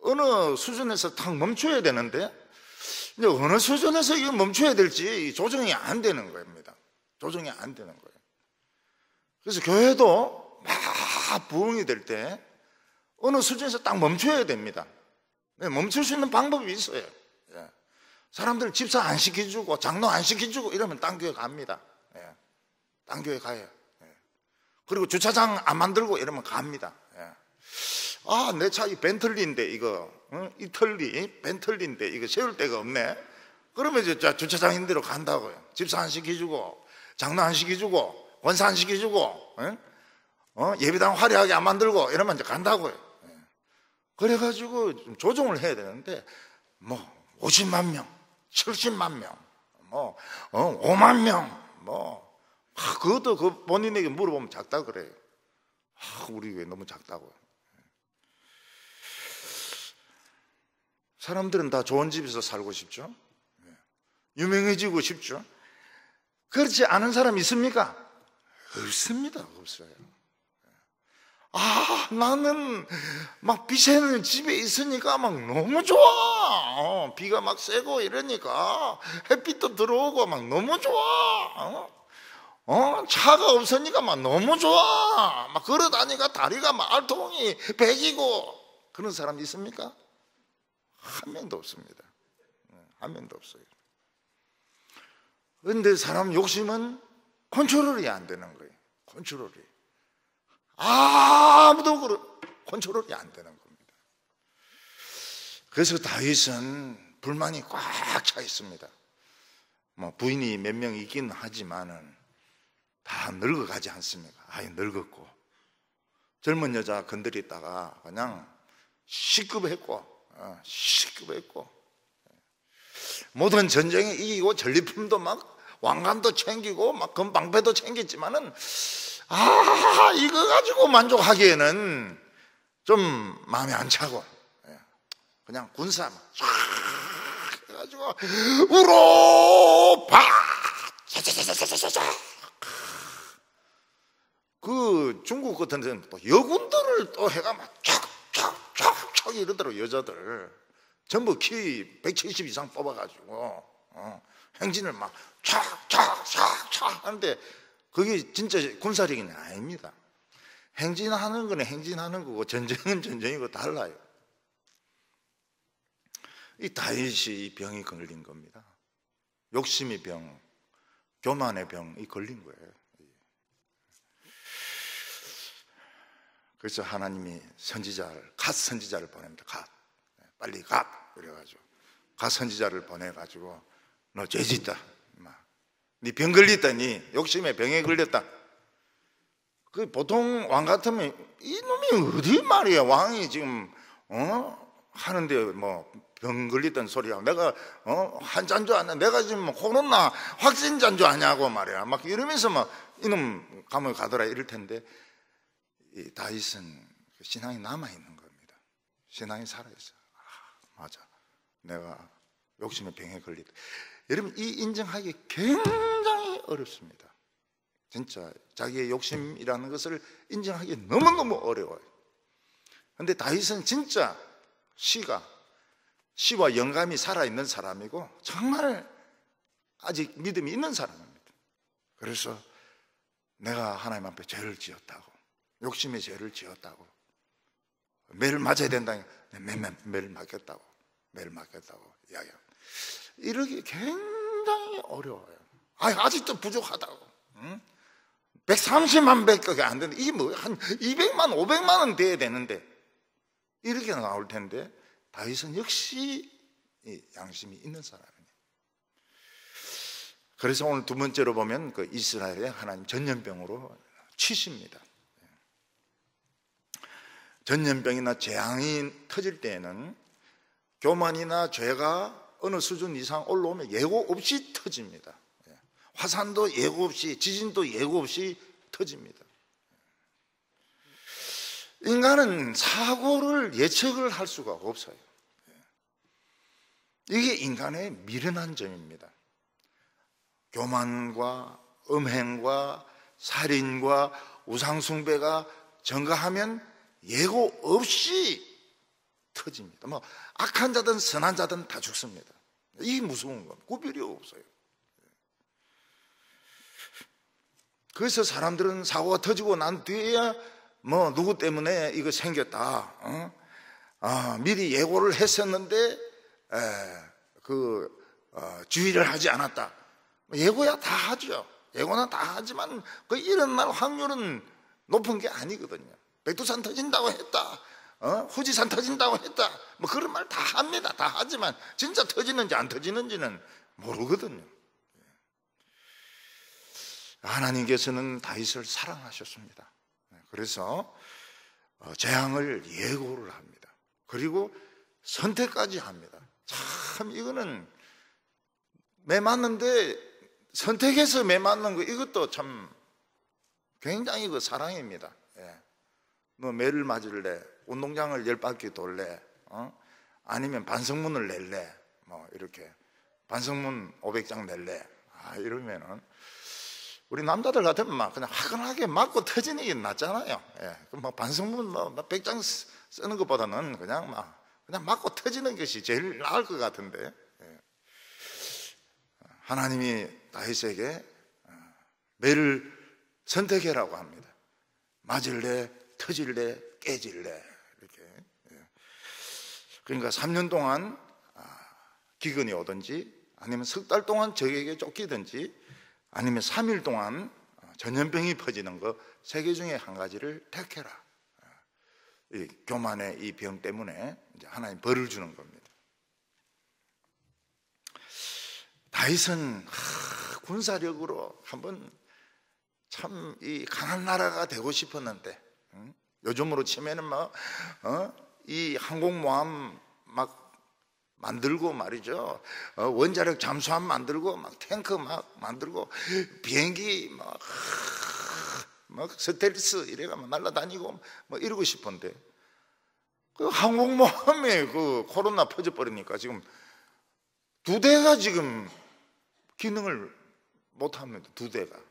어느 수준에서 탁 멈춰야 되는데 이제 어느 수준에서 이거 멈춰야 될지 조정이 안 되는 겁니다. 조정이 안 되는 거예요. 그래서 교회도 막 부흥이 될 때 어느 수준에서 딱 멈춰야 됩니다. 멈출 수 있는 방법이 있어요. 사람들 집사 안 시켜주고 장로 안 시켜주고 이러면 딴 교회 갑니다. 딴 교회 가요. 그리고 주차장 안 만들고 이러면 갑니다. 내 차 이 벤틀리인데 이거 이틀리 벤틀리인데 이거 세울 데가 없네. 그러면 이제 주차장인 대로 간다고요. 집사 안 시켜주고 장로 안 시켜주고 원사 안 시켜주고 예배당 화려하게 안 만들고 이러면 이제 간다고요. 그래가지고 좀 조정을 해야 되는데 50만 명, 70만 명, 5만 명, 그것도 본인에게 물어보면 작다 그래요. 우리 왜 너무 작다고요. 사람들은 다 좋은 집에서 살고 싶죠. 유명해지고 싶죠. 그렇지 않은 사람 있습니까? 없습니다. 없어요. 나는 막 비 새는 집에 있으니까 막 너무 좋아. 비가 막 새고 이러니까 햇빛도 들어오고 막 너무 좋아. 차가 없으니까 막 너무 좋아. 막 걸어 다니까 다리가 막 알통이 배기고. 그런 사람 있습니까? 한 명도 없습니다. 한 명도 없어요. 그런데 사람 욕심은 컨트롤이 안 되는 거예요. 컨트롤이. 아무도 컨트롤이 안 되는 겁니다. 그래서 다윗은 불만이 꽉 차 있습니다. 부인이 몇 명 있긴 하지만은 다 늙어가지 않습니까? 늙었고 젊은 여자 건드리다가 그냥 시급했고 모든 전쟁에 이기고 전리품도 막 왕관도 챙기고 막 금방패도 챙겼지만은 이거 가지고 만족하기에는 좀 마음에 안 차고 그냥 군사 막 해가지고 우로파 그 중국 같은 데는 또 여군들을 또 해가 막 촥촥촥촥 이러더라고. 여자들 전부 키 170 이상 뽑아가지고 행진을 막 촥촥촥촥 하는데 그게 진짜 군사력이 아닙니다. 행진하는 거는 행진하는 거고 전쟁은 전쟁이고 달라요. 이 다윗이 이 병이 걸린 겁니다. 욕심의 병, 교만의 병이 걸린 거예요. 그래서 하나님이 갓 선지자를 보냅니다. 빨리 가 그래가지고 갓 선지자를 보내가지고 너 죄짓다. 네 병 걸렸다니 욕심에 병에 걸렸다. 그 보통 왕 같으면 이놈이 어디 말이야. 왕이 지금 하는데 병 걸렸다는 소리야. 내가 환자인 줄 아냐. 내가 지금 코로나 확진자인 줄 아냐고 말이야. 막 이러면서 막 이놈 감옥에 가더라 이럴 텐데 이 다윗은 신앙이 남아있는 겁니다. 신앙이 살아있어요. 맞아, 내가 욕심의 병에 걸리다. 여러분, 이 인정하기 굉장히 어렵습니다. 진짜 자기의 욕심이라는 것을 인정하기 너무너무 어려워요. 그런데 다윗은 진짜 시와 영감이 살아있는 사람이고 정말 아직 믿음이 있는 사람입니다. 그래서 내가 하나님 앞에 죄를 지었다고, 욕심의 죄를 지었다고, 매를 맞아야 된다니까 매를 맞겠다고 이야기합니다. 이러기 굉장히 어려워요. 아직도 부족하다고. 130만 배밖에 안 되는데 이게 뭐 한 200만 500만 원 돼야 되는데 이렇게 나올 텐데, 다윗은 역시 양심이 있는 사람이에요. 그래서 오늘 두 번째로 보면 그 이스라엘의 하나님 전염병으로 치십니다. 전염병이나 재앙이 터질 때에는 교만이나 죄가 어느 수준 이상 올라오면 예고 없이 터집니다. 화산도 예고 없이, 지진도 예고 없이 터집니다. 인간은 사고를 예측을 할 수가 없어요. 이게 인간의 미련한 점입니다. 교만과 음행과 살인과 우상숭배가 증가하면 예고 없이 터집니다. 뭐 악한 자든 선한 자든 다 죽습니다. 이게 무서운 겁니다. 구별이 없어요. 그래서 사람들은 사고가 터지고 난 뒤에야 뭐 누구 때문에 이거 생겼다, 미리 예고를 했었는데 주의를 하지 않았다. 예고야 다 하죠. 예고는 다 하지만 그 일어날 확률은 높은 게 아니거든요. 백두산 터진다고 했다, 후지산 터진다고 했다, 뭐 그런 말 다 합니다. 다 하지만 진짜 터지는지 안 터지는지는 모르거든요. 하나님께서는 다윗을 사랑하셨습니다. 그래서 재앙을 예고를 합니다. 그리고 선택까지 합니다. 참 이거는 매 맞는데 선택해서 매 맞는 거, 이것도 참 굉장히 그 사랑입니다. 뭐 매를 맞을래, 운동장을 10바퀴 돌래, 아니면 반성문을 낼래, 뭐 이렇게 반성문 500장 낼래, 이러면은 우리 남자들 같으면 막 그냥 화끈하게 맞고 터지는 게 낫잖아요. 막 반성문 뭐 100장 쓰는 것보다는 그냥 맞고 터지는 것이 제일 나을 것 같은데, 하나님이 다윗에게 매를 선택해라고 합니다. 맞을래, 터질래, 깨질래, 이렇게. 그러니까 3년 동안 기근이 오든지, 아니면 석 달 동안 적에게 쫓기든지, 아니면 3일 동안 전염병이 퍼지는 거, 세 개 중에 한 가지를 택해라. 이 교만의 이 병 때문에 이제 하나님 벌을 주는 겁니다. 다윗은 군사력으로 한번 참 이 강한 나라가 되고 싶었는데, 요즘으로 치면은 이 항공모함 막 만들고 말이죠, 원자력 잠수함 만들고, 막 탱크 막 만들고, 비행기 막 스텔스 이래가 막 날아다니고 뭐 이러고 싶은데, 그 항공모함에 그 코로나 퍼져버리니까 지금 2대가 지금 기능을 못합니다. 2대가.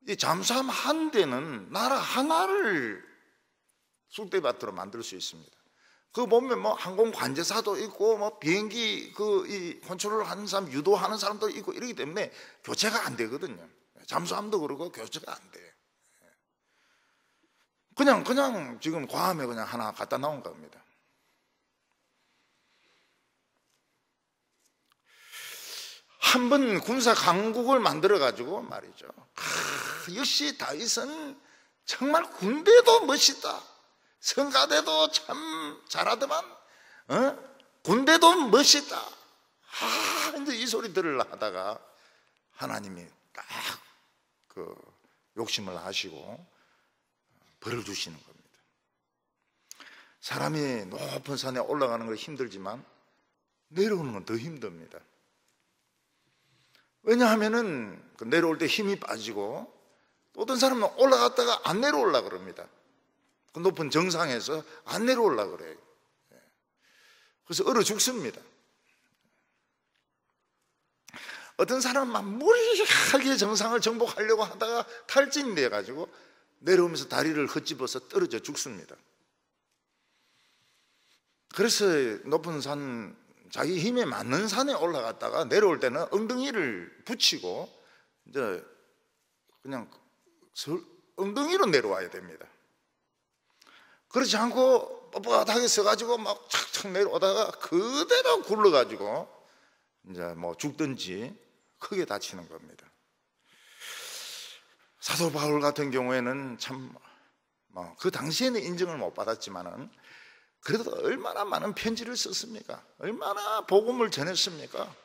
이 잠수함 한 대는 나라 하나를 쑥대밭으로 만들 수 있습니다. 그거 보면 뭐 항공 관제사도 있고, 뭐 비행기 이 컨트롤 하는 사람, 유도하는 사람도 있고 이러기 때문에 교체가 안 되거든요. 잠수함도 그러고 교체가 안 돼. 그냥 지금 괌에 그냥 하나 갖다 놓은 겁니다. 한번 군사 강국을 만들어 가지고 말이죠, 역시 다윗은 정말 군대도 멋있다, 성가대도 참 잘하더만, 군대도 멋있다. 이제 이 소리 들으려 하다가 하나님이 딱 그 욕심을 하시고 벌을 주시는 겁니다. 사람이 높은 산에 올라가는 건 힘들지만 내려오는 건 더 힘듭니다. 왜냐하면은 내려올 때 힘이 빠지고, 또 어떤 사람은 올라갔다가 안 내려올라 그럽니다. 그 높은 정상에서 안 내려올라 그래요. 그래서 얼어 죽습니다. 어떤 사람은 막 무리하게 정상을 정복하려고 하다가 탈진이 돼가지고 내려오면서 다리를 헛집어서 떨어져 죽습니다. 그래서 높은 산, 자기 힘에 맞는 산에 올라갔다가 내려올 때는 엉덩이를 붙이고 이제 그냥 엉덩이로 내려와야 됩니다. 그렇지 않고 뻣뻣하게 서가지고 막 착착 내려오다가 그대로 굴러가지고 이제 뭐 죽든지 크게 다치는 겁니다. 사도 바울 같은 경우에는 참 그 당시에는 인정을 못 받았지만은 그래도 얼마나 많은 편지를 썼습니까? 얼마나 복음을 전했습니까?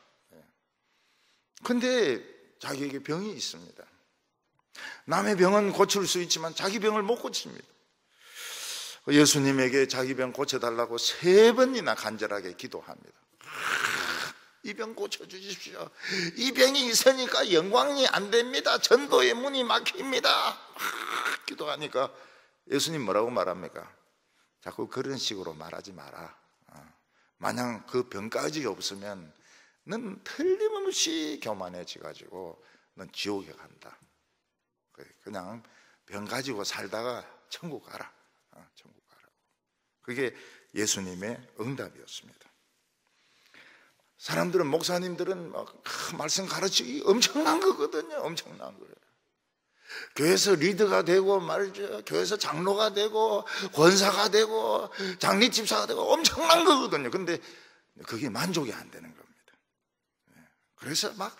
근데 자기에게 병이 있습니다. 남의 병은 고칠 수 있지만 자기 병을 못 고칩니다. 예수님에게 자기 병 고쳐달라고 3번이나 간절하게 기도합니다. 이 병 고쳐주십시오. 이 병이 있으니까 영광이 안 됩니다. 전도의 문이 막힙니다. 기도하니까 예수님 뭐라고 말합니까? 자꾸 그런 식으로 말하지 마라. 마냥 그 병까지 없으면 넌 틀림없이 교만해져가지고 넌 지옥에 간다. 그냥 병 가지고 살다가 천국 가라. 천국 가라고. 그게 예수님의 응답이었습니다. 사람들은, 목사님들은 막 말씀 가르치기 엄청난 거거든요. 엄청난 거예요. 교회에서 리더가 되고 말이죠. 교회에서 장로가 되고 권사가 되고 장례집사가 되고 엄청난 거거든요. 근데 그게 만족이 안 되는 겁니다. 그래서 막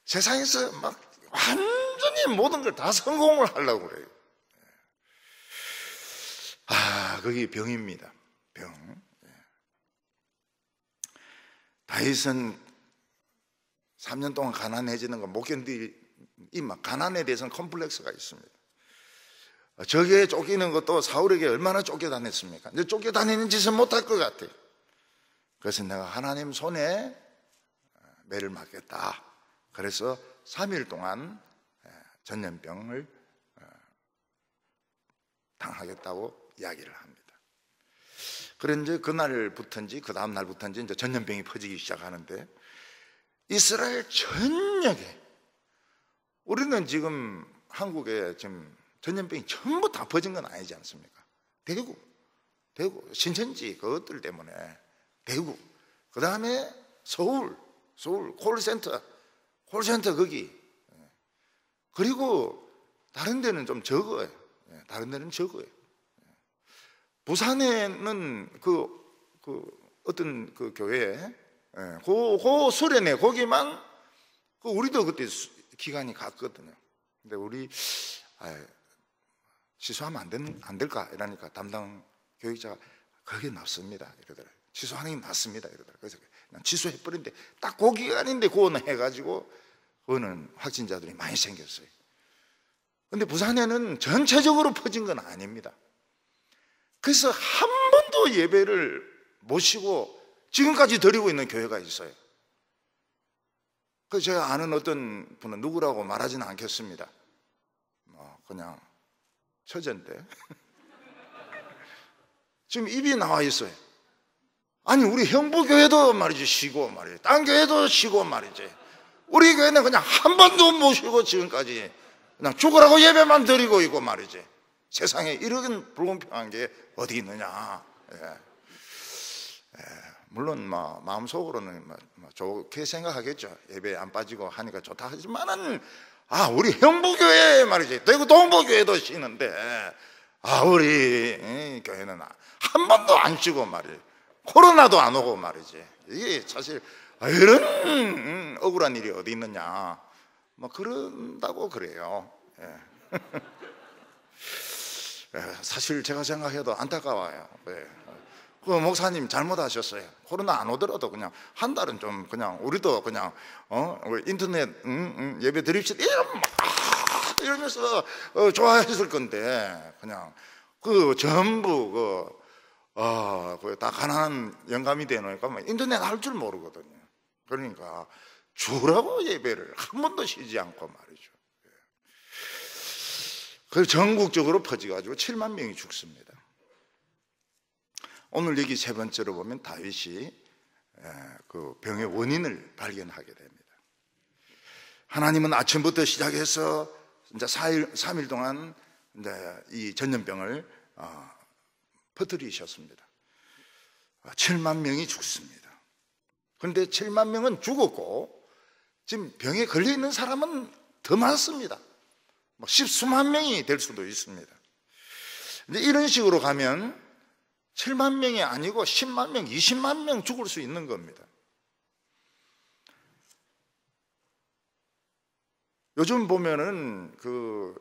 세상에서 막 완전히 모든 걸 다 성공을 하려고 그래요. 그게 병입니다. 병. 다윗은 3년 동안 가난해지는 거 못 견디, 가난에 대해서는 컴플렉스가 있습니다. 적에 쫓기는 것도 사울에게 얼마나 쫓겨다녔습니까? 이제 쫓겨다니는 짓은 못할 것 같아요. 그래서 내가 하나님 손에 매를 맞겠다. 그래서 3일 동안 전염병을 당하겠다고 이야기를 합니다. 그래 이제 그날부터인지 그 다음 날부터인지 이제 전염병이 퍼지기 시작하는데, 이스라엘 전역에, 우리는 지금 한국에 지금 전염병이 전부 다 퍼진 건 아니지 않습니까? 대구, 신천지 그것들 때문에 대구, 그 다음에 서울 콜센터 거기, 그리고 다른 데는 좀 적어요. 다른 데는 적어요. 부산에는 어떤 그 교회, 그 수련회 거기만 우리도 그때 기간이 갔거든요. 근데 우리 취소하면 안 될까 이러니까 담당 교육자가 그게 낫습니다 이러더라고요. 취소하는 게 낫습니다 이러더라고요. 그래서 그냥 취소해버린데 딱 그 기간인데 그거는 해가지고 그거는 확진자들이 많이 생겼어요. 근데 부산에는 전체적으로 퍼진 건 아닙니다. 그래서 한 번도 예배를 모시고 지금까지 드리고 있는 교회가 있어요. 그 제가 아는 어떤 분은 누구라고 말하지는 않겠습니다. 그냥 처제인데 지금 입이 나와 있어요. 아니 우리 형부교회도 말이지 쉬고 말이지, 딴 교회도 쉬고 말이지, 우리 교회는 그냥 한 번도 못 쉬고 지금까지 그냥 죽으라고 예배만 드리고 있고 말이지. 세상에 이런 불공평한 게 어디 있느냐. 물론 마음속으로는 좋게 생각하겠죠. 예배에 안 빠지고 하니까 좋다 하지만은 우리 형부교회 말이지, 대구 동부교회도 쉬는데 우리 교회는 한 번도 안 쉬고 말이지, 코로나도 안 오고 말이지. 이게 사실 이런 억울한 일이 어디 있느냐 그런다고 그래요. 사실 제가 생각해도 안타까워요. 그 목사님 잘못하셨어요. 코로나 안 오더라도 그냥 한 달은 좀 그냥 우리도 그냥 인터넷 예배 드립시다 이러면서 좋아했을 건데, 그냥 그 전부 다 가난한 영감이 되놓으니까 인터넷 할 줄 모르거든요. 그러니까 주라고 예배를 한 번도 쉬지 않고 말이죠. 그리고 전국적으로 퍼져가지고 7만 명이 죽습니다. 오늘 여기 세 번째로 보면 다윗이 그 병의 원인을 발견하게 됩니다. 하나님은 아침부터 시작해서 이제 3일 동안 이제 이 전염병을 퍼뜨리셨습니다. 7만 명이 죽습니다. 그런데 7만 명은 죽었고 지금 병에 걸려 있는 사람은 더 많습니다. 뭐 십수만 명이 될 수도 있습니다. 근데 이런 식으로 가면 7만 명이 아니고 10만 명, 20만 명 죽을 수 있는 겁니다. 요즘 보면은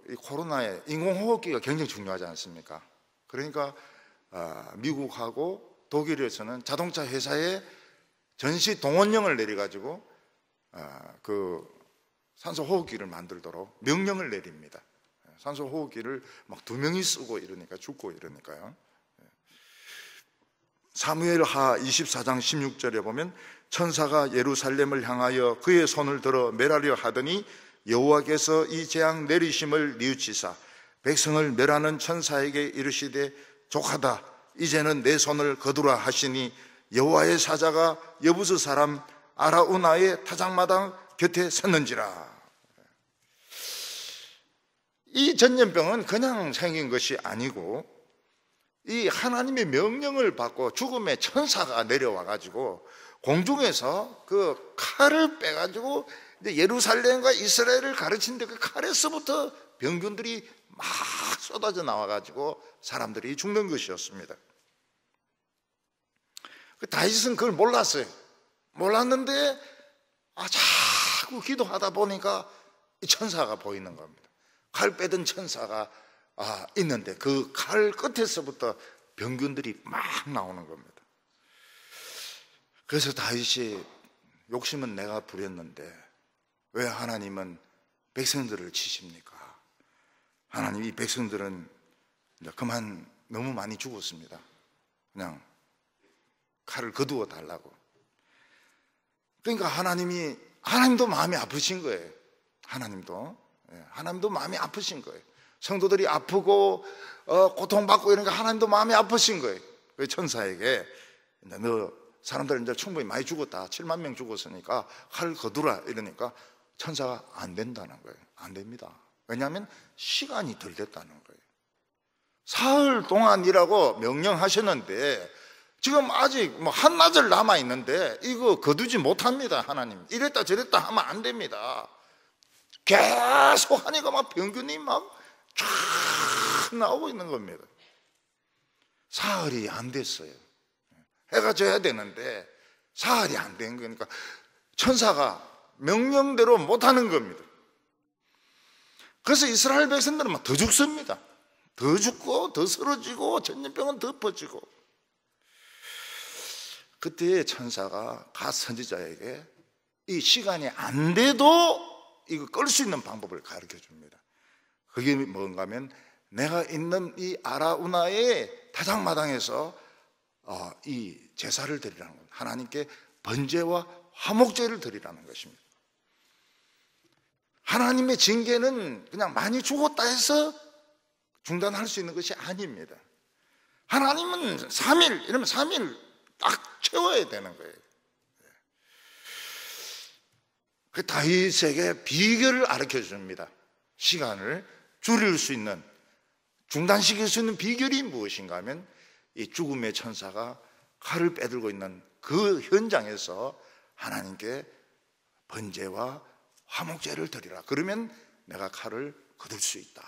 이 코로나에 인공호흡기가 굉장히 중요하지 않습니까? 그러니까 미국하고 독일에서는 자동차 회사에 전시 동원령을 내려가지고 그 산소호흡기를 만들도록 명령을 내립니다. 산소호흡기를 막 2명이 쓰고 이러니까 죽고 이러니까요. 사무엘하 24장 16절에 보면 천사가 예루살렘을 향하여 그의 손을 들어 멸하려 하더니 여호와께서 이 재앙 내리심을 뉘우치사 백성을 멸하는 천사에게 이르시되 족하다 이제는 내 손을 거두라 하시니 여호와의 사자가 여부스 사람 아라우나의 타작마당 곁에 섰는지라. 이 전염병은 그냥 생긴 것이 아니고 이 하나님의 명령을 받고 죽음의 천사가 내려와 가지고 공중에서 그 칼을 빼가지고 이제 예루살렘과 이스라엘을 가르치는데 그 칼에서부터 병균들이 막 쏟아져 나와 가지고 사람들이 죽는 것이었습니다. 그 다윗은 그걸 몰랐어요. 몰랐는데 자꾸 기도하다 보니까 이 천사가 보이는 겁니다. 칼 빼던 천사가 있는데 그 칼 끝에서부터 병균들이 막 나오는 겁니다. 그래서 다윗이 욕심은 내가 부렸는데 왜 하나님은 백성들을 치십니까? 하나님 이 백성들은 그만 너무 많이 죽었습니다. 그냥 칼을 거두어 달라고. 그러니까 하나님도 마음이 아프신 거예요. 하나님도 마음이 아프신 거예요. 성도들이 아프고 고통받고 이러니까 하나님도 마음이 아프신 거예요. 그 천사에게 너 사람들 이제 충분히 많이 죽었다. 7만 명 죽었으니까 칼을 거두라 이러니까 천사가 안 된다는 거예요. 안 됩니다. 왜냐하면 시간이 덜 됐다는 거예요. 사흘 동안이라고 명령하셨는데 지금 아직 뭐 한나절 남아 있는데 이거 거두지 못합니다. 하나님 이랬다 저랬다 하면 안 됩니다. 계속 하니까 막 병균이 막 쫙 나오고 있는 겁니다. 사흘이 안 됐어요. 해가 져야 되는데 사흘이 안 된 거니까 천사가 명령대로 못하는 겁니다. 그래서 이스라엘 백성들은 막 더 죽습니다. 더 죽고 더 쓰러지고 전염병은 더 퍼지고. 그때 천사가 갓 선지자에게 이 시간이 안 돼도 이거 끌 수 있는 방법을 가르쳐 줍니다. 그게 뭔가 하면 내가 있는 이 아라우나의 타작마당에서 이 제사를 드리라는 겁니다. 하나님께 번제와 화목제를 드리라는 것입니다. 하나님의 징계는 그냥 많이 죽었다 해서 중단할 수 있는 것이 아닙니다. 하나님은 3일 이러면 3일 딱 채워야 되는 거예요. 그 다윗에게 비결을 가르쳐 줍니다. 시간을 줄일 수 있는, 중단시킬 수 있는 비결이 무엇인가 하면 이 죽음의 천사가 칼을 빼들고 있는 그 현장에서 하나님께 번제와 화목제를 드리라. 그러면 내가 칼을 거둘 수 있다.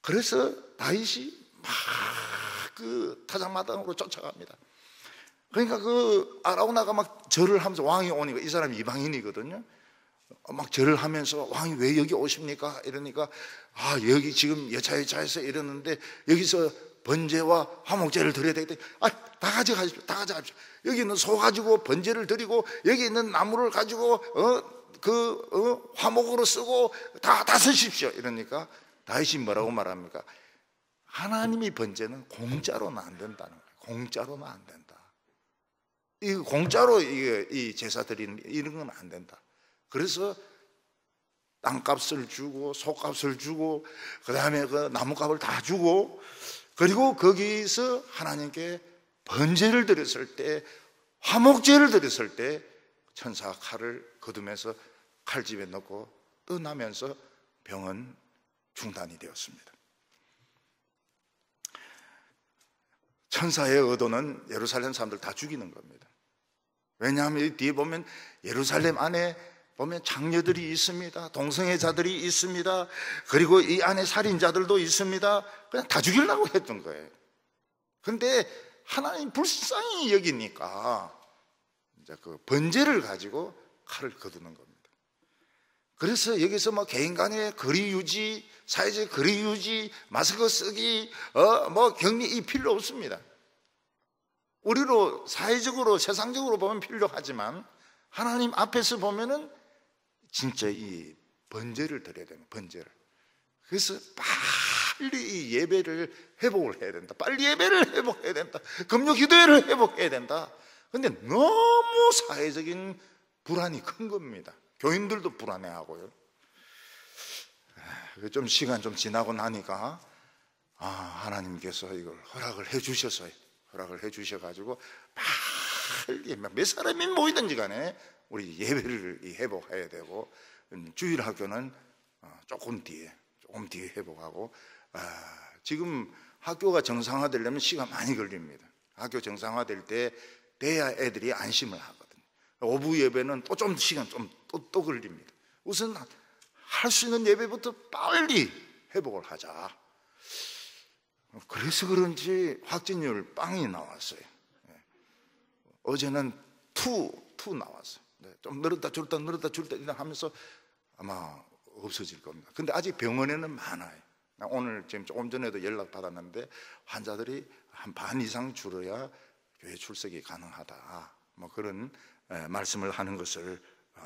그래서 다윗이 막 그 타작마당으로 쫓아갑니다. 그러니까 그 아라우나가 막 절을 하면서 왕이 오니까 이 사람이 이방인이거든요. 막 절을 하면서 왕이 왜 여기 오십니까? 이러니까 여기 지금 여차여차해서 이러는데 여기서 번제와 화목제를 드려야 되겠다. 다 가져가십시오. 다 가져가십시오. 여기 있는 소 가지고 번제를 드리고 여기 있는 나무를 가지고 화목으로 쓰고 다 쓰십시오. 이러니까 다윗이 뭐라고 말합니까? 하나님의 번제는 공짜로는 안 된다는 거예요. 공짜로는 안 된다. 이 공짜로 이 제사 드리는 이런 건 안 된다. 그래서 땅값을 주고 속값을 주고 그 다음에 그 나무값을 다 주고, 그리고 거기서 하나님께 번제를 드렸을 때, 화목제를 드렸을 때 천사가 칼을 거두면서 칼집에 넣고 떠나면서 병은 중단이 되었습니다. 천사의 의도는 예루살렘 사람들 다 죽이는 겁니다. 왜냐하면 이 뒤에 보면 예루살렘 안에 보면 장녀들이 있습니다. 동성애자들이 있습니다. 그리고 이 안에 살인자들도 있습니다. 그냥 다 죽이려고 했던 거예요. 그런데 하나님 불쌍히 여기니까 이제 그 번제를 가지고 칼을 거두는 겁니다. 그래서 여기서 뭐 개인 간의 거리 유지, 사회적 거리 유지, 마스크 쓰기, 뭐 격리 이 필요 없습니다. 우리로 사회적으로 세상적으로 보면 필요하지만 하나님 앞에서 보면은 진짜 이 번제를 드려야 되는 번제를. 그래서 빨리 이 예배를 회복을 해야 된다. 빨리 예배를 회복해야 된다. 금요 기도회를 회복해야 된다. 근데 너무 사회적인 불안이 큰 겁니다. 교인들도 불안해하고요. 좀 시간 좀 지나고 나니까 하나님께서 이걸 허락을 해 주셔서요. 허락을 해 주셔가지고 빨리 몇 사람이 모이든지 간에 우리 예배를 회복해야 되고, 주일학교는 조금 뒤에 회복하고, 지금 학교가 정상화되려면 시간 많이 걸립니다. 학교 정상화될 때 돼야 애들이 안심을 하거든요. 오후 예배는 또 좀 시간 또 걸립니다. 우선 할 수 있는 예배부터 빨리 회복을 하자. 그래서 그런지 확진율 빵이 나왔어요. 어제는 2 나왔어요. 좀 늘었다 줄었다 늘었다 줄었다 하면서 아마 없어질 겁니다. 근데 아직 병원에는 많아요. 오늘 지금 조금 전에도 연락 받았는데 환자들이 한 반 이상 줄어야 교회 출석이 가능하다, 뭐 그런 말씀을 하는 것을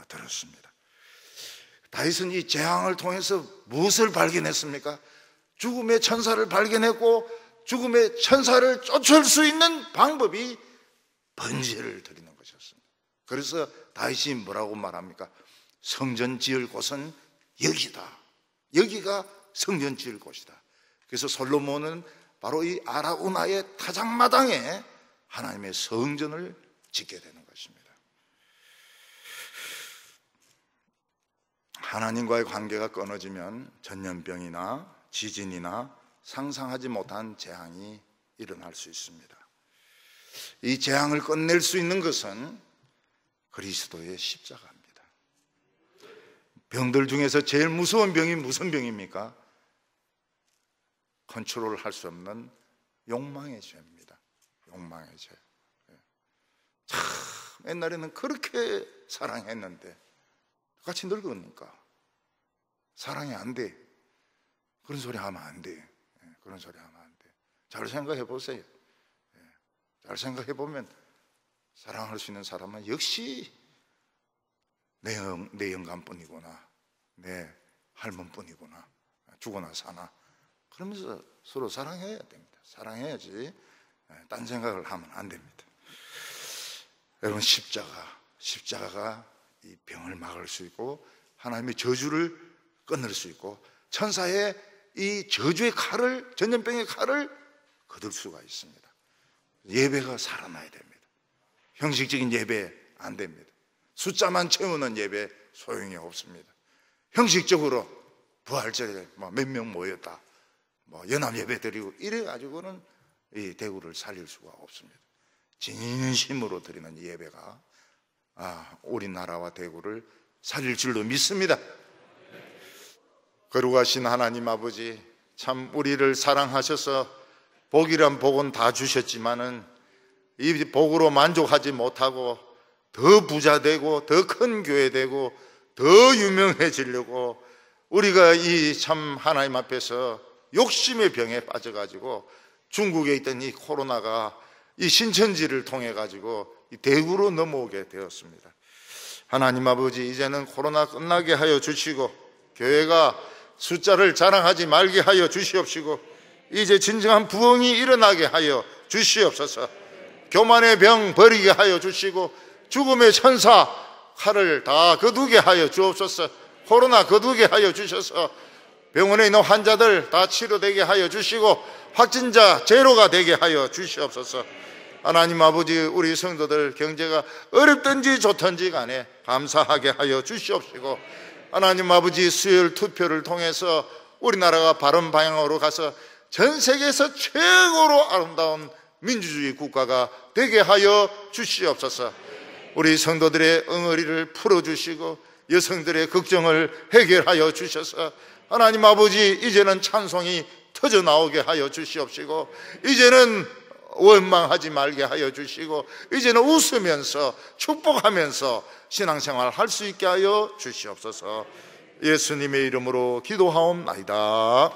들었습니다. 다윗은 이 재앙을 통해서 무엇을 발견했습니까? 죽음의 천사를 발견했고, 죽음의 천사를 쫓을 수 있는 방법이 번제를 드리는 것이었습니다. 그래서 다윗이 뭐라고 말합니까? 성전 지을 곳은 여기다. 여기가 성전 지을 곳이다. 그래서 솔로몬은 바로 이 아라우나의 타작마당에 하나님의 성전을 짓게 되는 것입니다. 하나님과의 관계가 끊어지면 전염병이나 지진이나 상상하지 못한 재앙이 일어날 수 있습니다. 이 재앙을 끝낼 수 있는 것은 그리스도의 십자가입니다. 병들 중에서 제일 무서운 병이 무슨 병입니까? 컨트롤할 수 없는 욕망의 죄입니다. 욕망의 죄. 참 옛날에는 그렇게 사랑했는데 같이 늙으니까 사랑이 안 돼. 그런 소리 하면 안 돼. 그런 소리 하면 안 돼. 잘 생각해 보세요. 잘 생각해 보면 사랑할 수 있는 사람은 역시 내 영감뿐이구나, 내 할멈뿐이구나, 죽어나 사나, 그러면서 서로 사랑해야 됩니다. 사랑해야지 딴 생각을 하면 안 됩니다. 여러분, 십자가가 이 병을 막을 수 있고 하나님의 저주를 끊을 수 있고 천사의 이 저주의 칼을, 전염병의 칼을 거둘 수가 있습니다. 예배가 살아나야 됩니다. 형식적인 예배 안 됩니다. 숫자만 채우는 예배 소용이 없습니다. 형식적으로 부활절에 몇 명 모였다, 연합 예배 드리고 이래가지고는 이 대구를 살릴 수가 없습니다. 진심으로 드리는 예배가 우리나라와 대구를 살릴 줄로 믿습니다. 거룩하신 하나님 아버지, 참 우리를 사랑하셔서 복이란 복은 다 주셨지만은 이 복으로 만족하지 못하고 더 부자 되고 더 큰 교회 되고 더 유명해지려고 우리가 이 참 하나님 앞에서 욕심의 병에 빠져가지고 중국에 있던 이 코로나가 이 신천지를 통해 가지고 이 대구로 넘어오게 되었습니다. 하나님 아버지, 이제는 코로나 끝나게 하여 주시고 교회가 숫자를 자랑하지 말게 하여 주시옵시고 이제 진정한 부흥이 일어나게 하여 주시옵소서. 교만의 병 버리게 하여 주시고 죽음의 천사 칼을 다 거두게 하여 주옵소서. 코로나 거두게 하여 주셔서 병원에 있는 환자들 다 치료되게 하여 주시고 확진자 제로가 되게 하여 주시옵소서. 하나님 아버지, 우리 성도들 경제가 어렵든지 좋든지 간에 감사하게 하여 주시옵시고, 하나님 아버지, 수요일 투표를 통해서 우리나라가 바른 방향으로 가서 전 세계에서 최고로 아름다운 민주주의 국가가 되게 하여 주시옵소서. 우리 성도들의 응어리를 풀어주시고 여성들의 걱정을 해결하여 주셔서 하나님 아버지, 이제는 찬송이 터져 나오게 하여 주시옵시고, 이제는 원망하지 말게 하여 주시고, 이제는 웃으면서 축복하면서 신앙생활 할 수 있게 하여 주시옵소서. 예수님의 이름으로 기도하옵나이다.